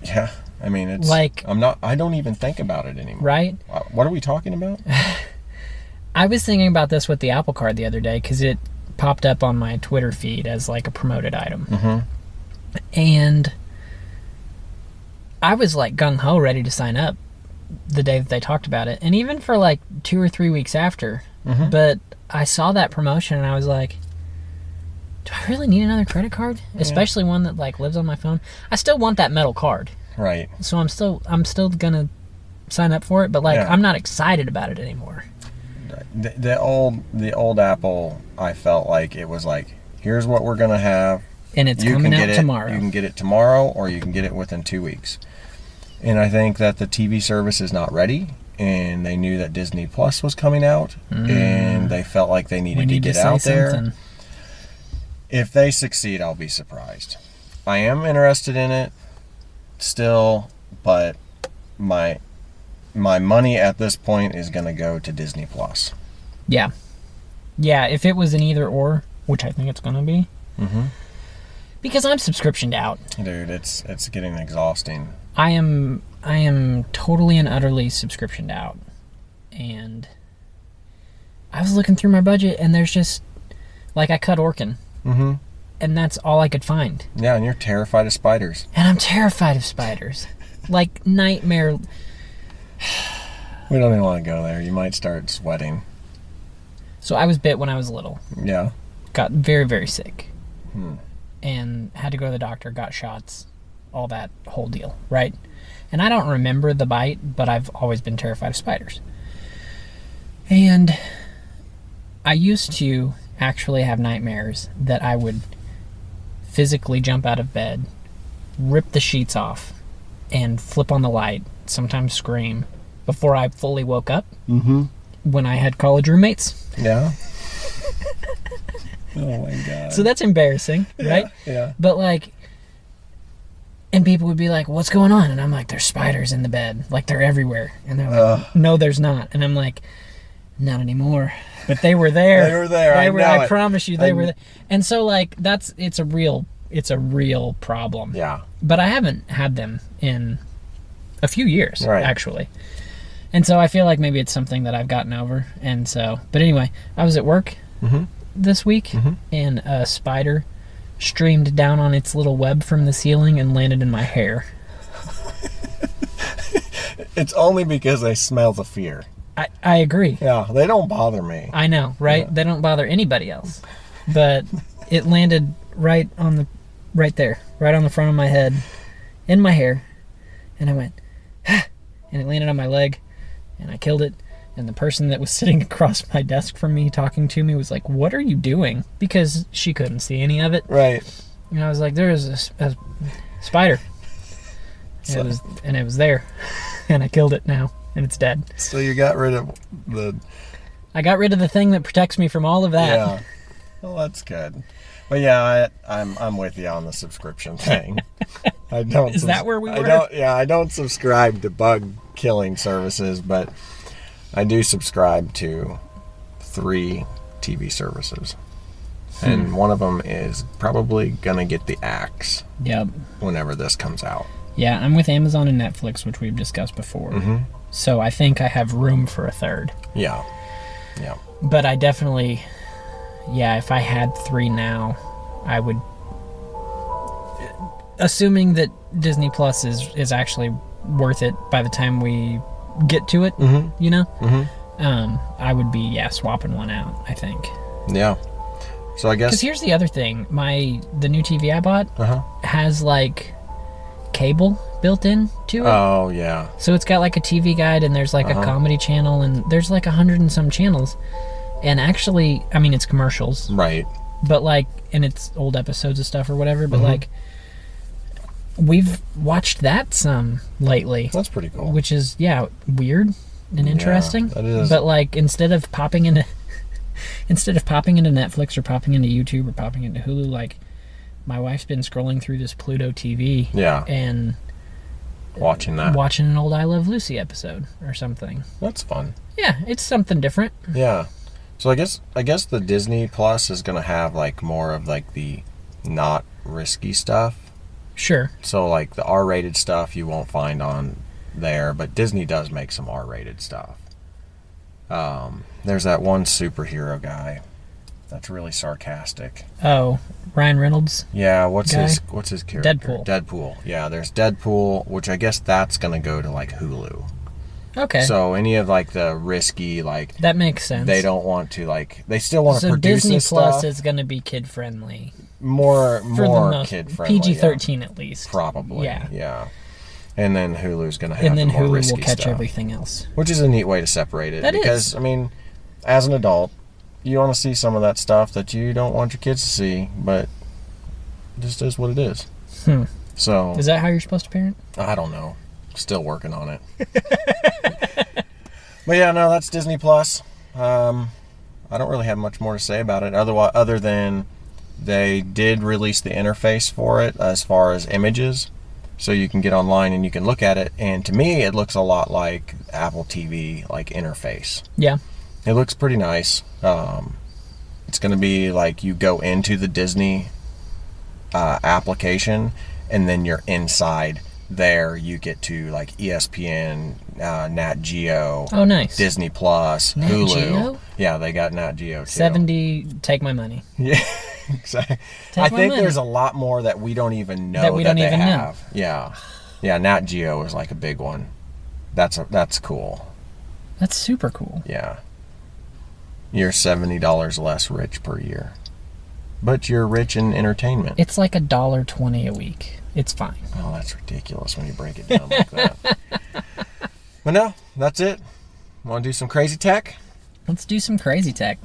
Yeah. I mean, it's like, I don't even think about it anymore. Right? What are we talking about? I was thinking about this with the Apple Card the other day because it popped up on my Twitter feed as like a promoted item. Mm-hmm. And I was like gung-ho ready to sign up the day that they talked about it. And even for like 2 or 3 weeks after. Mm-hmm. But I saw that promotion and I was like, do I really need another credit card? Yeah. Especially one that like lives on my phone. I still want that metal card. Right. So I'm still gonna sign up for it, but like I'm not excited about it anymore. The old Apple, I felt like it was like, here's what we're gonna have, and it's coming out tomorrow. You can get it tomorrow, or you can get it within 2 weeks. And I think that the TV service is not ready, and they knew that Disney Plus was coming out, and they felt like they needed to get out there. Something. If they succeed, I'll be surprised. I am interested in it still, but my money at this point is going to go to Disney Plus. Yeah. Yeah, if it was an either or, which I think it's going to be. Mm-hmm. Because I'm subscriptioned out. Dude, it's getting exhausting. I am totally and utterly subscriptioned out. And I was looking through my budget and there's just, like, I cut Orkin. Mm-hmm. And that's all I could find. Yeah, and you're terrified of spiders. And I'm terrified of spiders. Like, nightmare. We don't even want to go there. You might start sweating. So I was bit when I was little. Yeah. Got very, very sick. And had to go to the doctor, got shots, all that whole deal, right? And I don't remember the bite, but I've always been terrified of spiders. And I used to actually have nightmares that I would physically jump out of bed, rip the sheets off, and flip on the light, sometimes scream, before I fully woke up when I had college roommates. Yeah. Oh my God. So that's embarrassing, right? Yeah. But like, and people would be like, what's going on? And I'm like, there's spiders in the bed. Like, they're everywhere. And they're like, no, there's not. And I'm like, not anymore. But they were there. They were there. I promise you, they were there. And so like, it's a real problem. Yeah. But I haven't had them in a few years, Right. actually. And so I feel like maybe it's something that I've gotten over. And so, but anyway, I was at work this week, and a spider streamed down on its little web from the ceiling and landed in my hair. It's only because they smell the fear. I agree. Yeah, they don't bother me. I know, right? Yeah. They don't bother anybody else. But it landed right there, right on the front of my head, in my hair. And I went, ah, and it landed on my leg, and I killed it. And the person that was sitting across my desk from me talking to me was like, what are you doing? Because she couldn't see any of it. Right. And I was like, there is a spider. And it was there. And I killed it now. And it's dead. So you got rid of I got rid of the thing that protects me from all of that. Yeah. Well, that's good. But yeah, I'm with you on the subscription thing. I don't. Is that where we were? I don't subscribe to bug killing services, but I do subscribe to 3 TV services. And one of them is probably gonna get the axe. Yep. Whenever this comes out. Yeah, I'm with Amazon and Netflix, which we've discussed before. So I think I have room for a third. Yeah. Yeah. But I definitely, if I had 3 now, I would, assuming that Disney Plus is actually worth it by the time we get to it, you know? I would be, swapping one out, I think. Yeah. So I guess... Because here's the other thing. The new TV I bought has, like, cable built in to it. Oh, yeah. So it's got, like, a TV guide, and there's, like, a comedy channel, and there's, like, 100 and some channels. And actually, I mean, it's commercials. Right. But, like, and it's old episodes of stuff or whatever, but, like, we've watched that some lately. That's pretty cool. Which is, weird and interesting. Yeah, that is. But, like, instead of popping into Netflix or popping into YouTube or popping into Hulu, like, my wife's been scrolling through this Pluto TV. Yeah. And watching an old I Love Lucy episode or something. That's fun. Yeah, it's something different. Yeah. So I guess the Disney Plus is gonna have like more of like the not risky stuff. Sure. So like the R-rated stuff you won't find on there, but Disney does make some R-rated stuff. There's that one superhero guy that's really sarcastic. Oh, Ryan Reynolds. Yeah, what's his character? Deadpool. Yeah, there's Deadpool, which I guess that's gonna go to like Hulu. Okay. So any of like the risky, like, that makes sense. They don't want to, like, they still want to so produce Disney this Plus stuff. is going to be kid friendly. More kid friendly. PG-13 at least. Probably. Yeah. Yeah. And then Hulu's going to have and then more Hulu risky will catch stuff, everything else. which is a neat way to separate it. That because, I mean, as an adult, you want to see some of that stuff that you don't want your kids to see, but it just is what it is. So. Is that how you're supposed to parent? I don't know. Still working on it. But yeah, no, that's Disney Plus. I don't really have much more to say about it other than they did release the interface for it as far as images. So you can get online and you can look at it. And to me, it looks a lot like Apple TV, like, interface. Yeah. It looks pretty nice. It's going to be like you go into the Disney application and then you're inside there. You get to like ESPN, Nat Geo, oh nice, Disney Plus, Nat Hulu. Geo? Yeah, they got Nat Geo too. 70, take my money. Yeah, exactly. I think there's a lot more that we don't even know that they have. Yeah, Nat Geo is like a big one. That's cool. That's super cool. Yeah, you're $70 less rich per year, but you're rich in entertainment. It's like $1.20 a week. It's fine. Oh, that's ridiculous when you break it down like that. But no, that's it. Want to do some crazy tech? Let's do some crazy tech.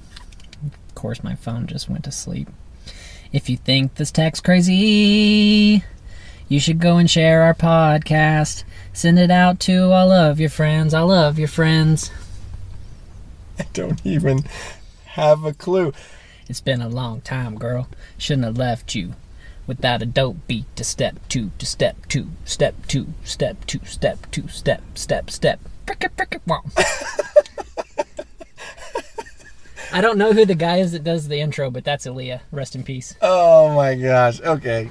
Of course, my phone just went to sleep. If you think this tech's crazy, you should go and share our podcast. Send it out to all of your friends. I love your friends. I don't even have a clue. It's been a long time, girl. Shouldn't have left you without a dope beat to step two, to step two, step two, step two, step two, step, step, step. I don't know who the guy is that does the intro, but that's Aaliyah. Rest in peace. Oh my gosh. Okay.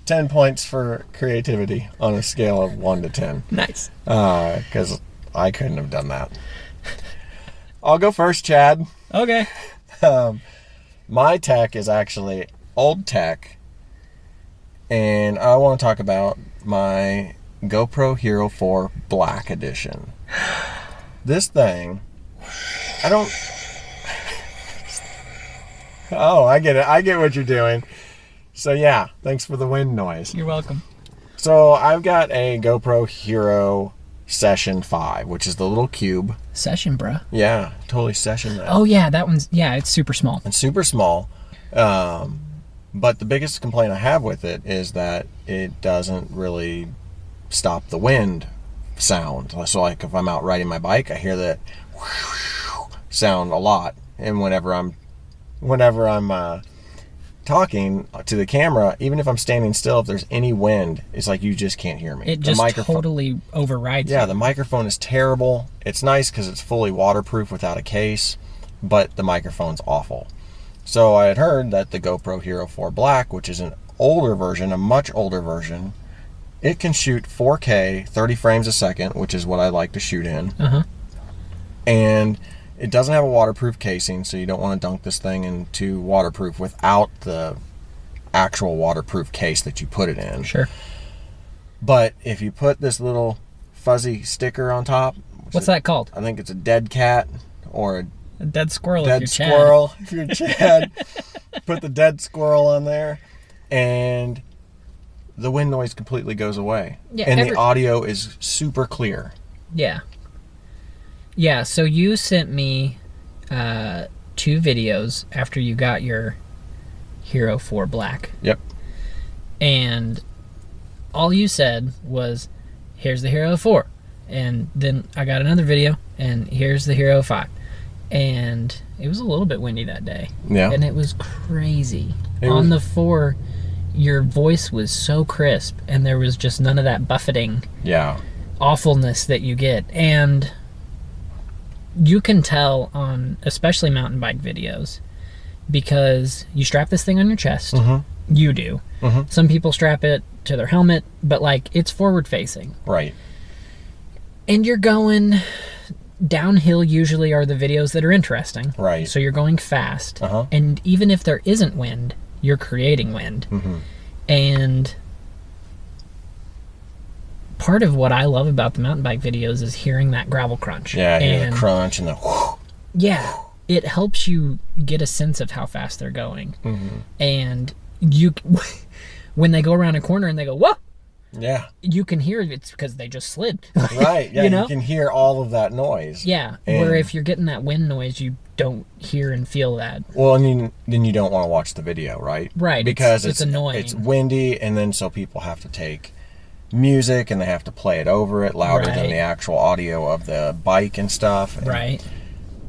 10 points for creativity on a scale of 1 to 10. Nice. Because I couldn't have done that. I'll go first, Chad. Okay. My tech is actually old tech, and I want to talk about my GoPro Hero 4 Black Edition. This thing, I don't... Oh, I get it. I get what you're doing. So yeah, thanks for the wind noise. You're welcome. So I've got a GoPro Hero Session 5, which is the little cube. Session, bruh. Yeah, totally Session that. Oh yeah, that one's, yeah, it's super small. It's super small. But the biggest complaint I have with it is that it doesn't really stop the wind sound. So like if I'm out riding my bike, I hear that sound a lot. And whenever I'm talking to the camera, even if I'm standing still, if there's any wind, it's like you just can't hear me. It just totally overrides Yeah, you. the microphone is terrible. It's nice because it's fully waterproof without a case, but the microphone's awful. So I had heard that the GoPro Hero 4 Black, which is an older version, a much older version, it can shoot 4K, 30 frames a second, which is what I like to shoot in. And it doesn't have a waterproof casing, so you don't want to dunk this thing into waterproof without the actual waterproof case that you put it in. Sure. But if you put this little fuzzy sticker on top... What's that called? I think it's a dead cat or A dead squirrel. dead if you're squirrel if you're Chad. Put the dead squirrel on there, and the wind noise completely goes away. Yeah, and the audio is super clear. Yeah. Yeah, so you sent me 2 videos after you got your Hero 4 Black. Yep. And all you said was, here's the Hero 4. And then I got another video, and here's the Hero 5. And it was a little bit windy that day. Yeah. And it was crazy. On the 4, your voice was so crisp, and there was just none of that buffeting awfulness that you get. And you can tell on especially mountain bike videos, because you strap this thing on your chest. You do. Some people strap it to their helmet, but like it's forward facing. Right. And you're going downhill. Usually are the videos that are interesting. Right. So you're going fast. And even if there isn't wind, you're creating wind. And part of what I love about the mountain bike videos is hearing that gravel crunch. Yeah, and the crunch and the whoosh. Yeah, it helps you get a sense of how fast they're going. And you, when they go around a corner and they go, whoa! Yeah. You can hear it's because they just slid. Right, yeah, you know? you can hear all of that noise. Yeah, where if you're getting that wind noise, you don't hear and feel that. Well, and then you don't want to watch the video, right? Right, because it's annoying. It's windy, and then so people have to take music and they have to play it over it louder than the actual audio of the bike and stuff. And right.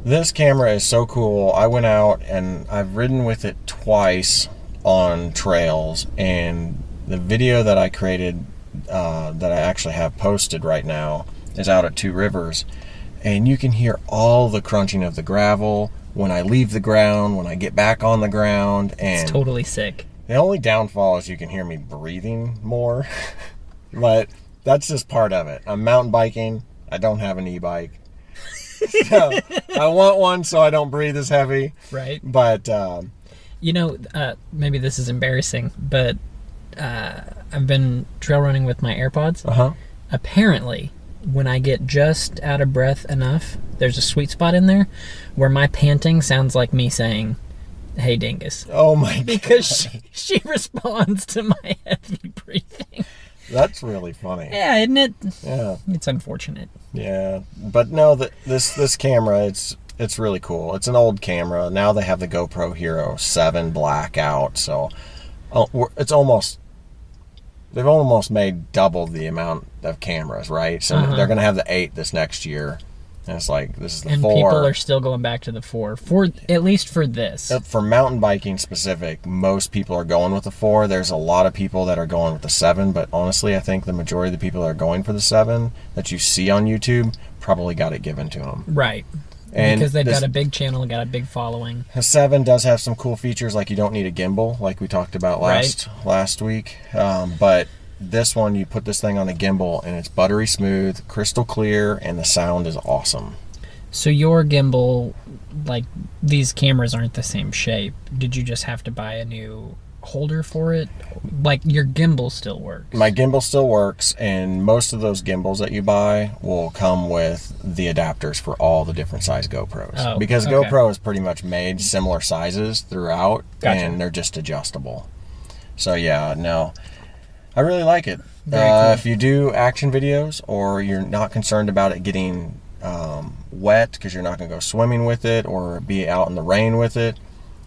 This camera is so cool. I went out and I've ridden with it twice on trails, and the video that I created that I actually have posted right now is out at Two Rivers, and you can hear all the crunching of the gravel when I leave the ground, when I get back on the ground. And it's totally sick. The only downfall is you can hear me breathing more. But that's just part of it. I'm mountain biking. I don't have an e-bike. So I want one so I don't breathe as heavy. Right. But, you know, maybe this is embarrassing, but I've been trail running with my AirPods. Apparently, when I get just out of breath enough, there's a sweet spot in there where my panting sounds like me saying, hey, dingus. Oh, my God. Because she responds to my heavy breathing. That's really funny. Yeah, isn't it? Yeah. It's unfortunate. Yeah. But no, this camera, It's really cool. It's an old camera. Now they have the GoPro Hero 7 Black out, so it's almost... They've almost made double the amount of cameras, right? So they're going to have the 8 this next year. And it's like, this is the 4. And people are still going back to the 4, at least for this. For mountain biking specific, most people are going with the 4. There's a lot of people that are going with the 7, but honestly, I think the majority of the people that are going for the 7 that you see on YouTube probably got it given to them. Right. And because they've got a big channel and got a big following. The 7 does have some cool features, like you don't need a gimbal, like we talked about last week. But this one, you put this thing on a gimbal, and it's buttery smooth, crystal clear, and the sound is awesome. So your gimbal, like, these cameras aren't the same shape. Did you just have to buy a new holder for it? Like, your gimbal still works? My gimbal still works, and most of those gimbals that you buy will come with the adapters for all the different size GoPros. Because GoPro is pretty much made similar sizes throughout, and they're just adjustable. So yeah, no, I really like it. Cool. If you do action videos, or you're not concerned about it getting wet because you're not going to go swimming with it or be out in the rain with it,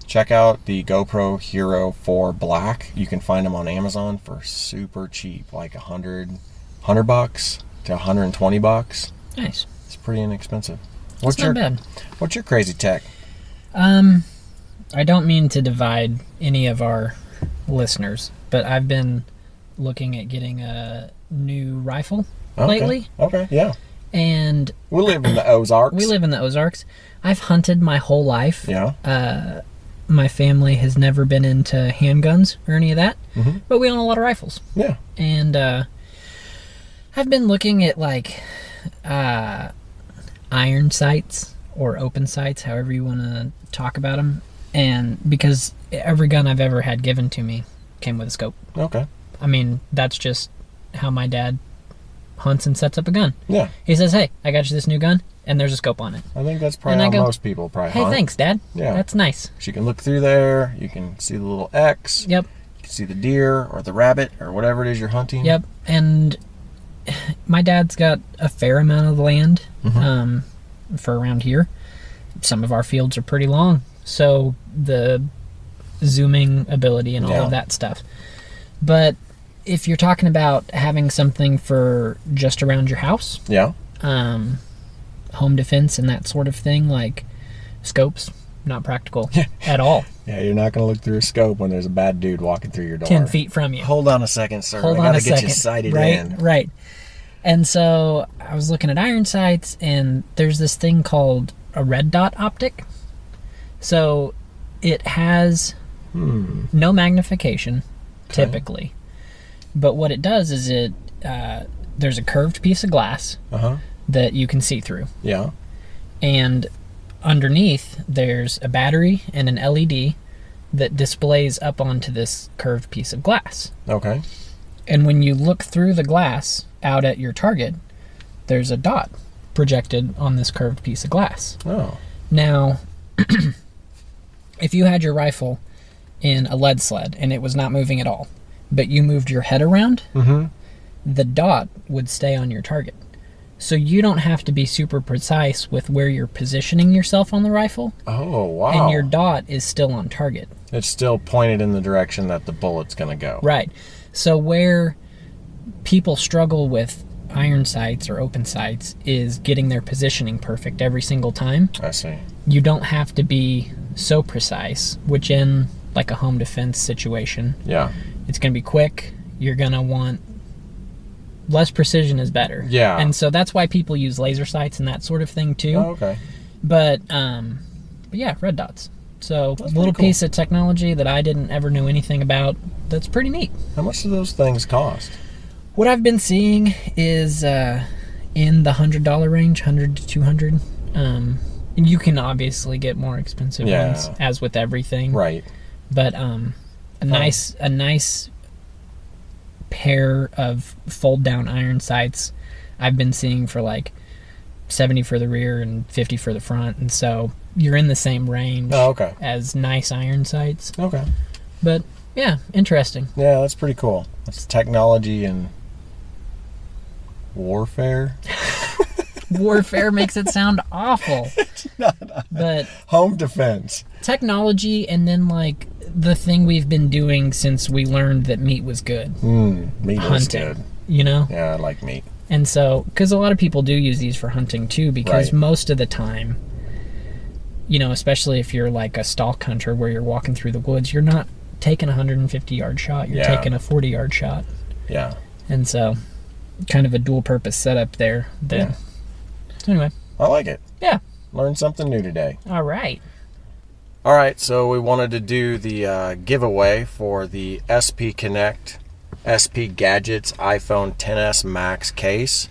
check out the GoPro Hero 4 Black. You can find them on Amazon for super cheap, like $100 to $120. Nice. It's pretty inexpensive. It's not bad. What's your crazy tech? I don't mean to divide any of our listeners, but I've been looking at getting a new rifle lately. Okay, yeah. And we live in the Ozarks. I've hunted my whole life. Yeah. My family has never been into handguns or any of that, but we own a lot of rifles. Yeah. And I've been looking at like iron sights or open sights, however you want to talk about them. And because every gun I've ever had given to me came with a scope. Okay. I mean, that's just how my dad hunts and sets up a gun. Yeah. He says, "Hey, I got you this new gun," and there's a scope on it. I think that's probably how most people probably hunt. Hey, thanks, Dad. Yeah. That's nice. So you can look through there. You can see the little X. Yep. You can see the deer or the rabbit or whatever it is you're hunting. Yep. And my dad's got a fair amount of land for around here. Some of our fields are pretty long, so the zooming ability and all of that stuff. But if you're talking about having something for just around your house, home defense and that sort of thing, like scopes, not practical at all. Yeah, you're not going to look through a scope when there's a bad dude walking through your door. 10 feet from you. Hold on a second, sir. I got to get you sighted in. Right. And so I was looking at iron sights, and there's this thing called a red dot optic. So it has no magnification, typically. But what it does is there's a curved piece of glass that you can see through. Yeah. And underneath, there's a battery and an LED that displays up onto this curved piece of glass. Okay. And when you look through the glass out at your target, there's a dot projected on this curved piece of glass. Oh. Now, if you had your rifle in a lead sled and it was not moving at all, but you moved your head around, the dot would stay on your target. So you don't have to be super precise with where you're positioning yourself on the rifle. Oh, wow. And your dot is still on target. It's still pointed in the direction that the bullet's going to go. Right. So where people struggle with iron sights or open sights is getting their positioning perfect every single time. I see. You don't have to be so precise, which in like a home defense situation, it's going to be quick. You're going to want less precision is better. Yeah. And so that's why people use laser sights and that sort of thing too. Oh, okay. But yeah, red dots. So a little piece of technology that I didn't ever know anything about. That's pretty neat. How much do those things cost? What I've been seeing is in the $100 range, $100 to $200. And you can obviously get more expensive ones, as with everything. Right. But a nice pair of fold down iron sights I've been seeing for like 70 for the rear and 50 for the front, and so you're in the same range as nice iron sights. Okay. But yeah, interesting. Yeah, that's pretty cool. That's technology and warfare. warfare makes it sound awful. But home defense. technology, and then like the thing we've been doing since we learned that meat was good. Meat Hunting, is good. you know? Yeah, I like meat. And so, because a lot of people do use these for hunting too, because Right. most of the time, you know, especially if you're like a stalk hunter where you're walking through the woods, you're not taking a 150-yard shot, you're taking a 40-yard shot. Yeah. And so, kind of a dual purpose setup there. Then, so anyway. I like it. Yeah. Learned something new today. All right. All right, so we wanted to do the giveaway for the SP Connect SP Gadgets iPhone XS Max case.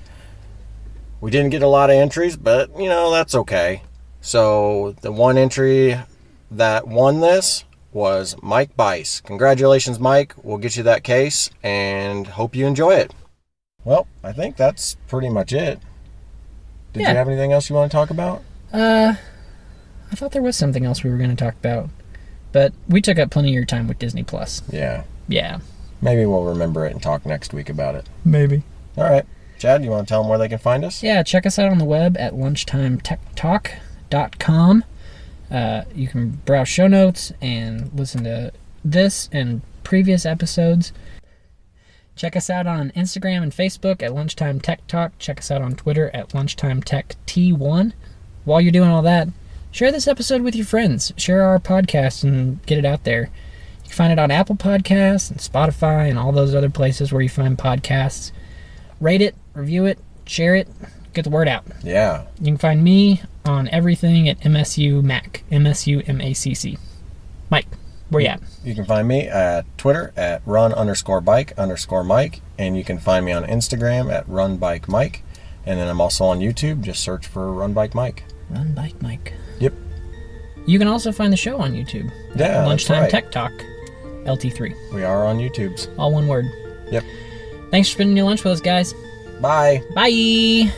We didn't get a lot of entries, but, you know, that's okay. So the one entry that won this was Mike Bice. Congratulations, Mike. We'll get you that case and hope you enjoy it. Well, I think that's pretty much it. Did you have anything else you want to talk about? I thought there was something else we were going to talk about, but we took up plenty of your time with Disney Plus. Yeah. Yeah. Maybe we'll remember it and talk next week about it. Maybe. All right. Chad, you want to tell them where they can find us? Yeah, check us out on the web at LunchTimeTechTalk.com. You can browse show notes and listen to this and previous episodes. Check us out on Instagram and Facebook at Lunchtime Tech Talk. Check us out on Twitter at LunchTimeTechT1. While you're doing all that, share this episode with your friends. Share our podcast and get it out there. You can find it on Apple Podcasts and Spotify and all those other places where you find podcasts. Rate it, review it, share it, get the word out. Yeah. You can find me on everything at MSU Mac, MSU-MACC. Mike, where you at? You can find me at Twitter at run_bike_Mike, and you can find me on Instagram at runbikemike, and then I'm also on YouTube. Just search for Run Bike Mike. Run Bike Mike. Yep. You can also find the show on YouTube. Yeah, Lunchtime that's right. Tech Talk LT3. We are on YouTube's. All one word. Yep. Thanks for spending your lunch with us, guys. Bye. Bye.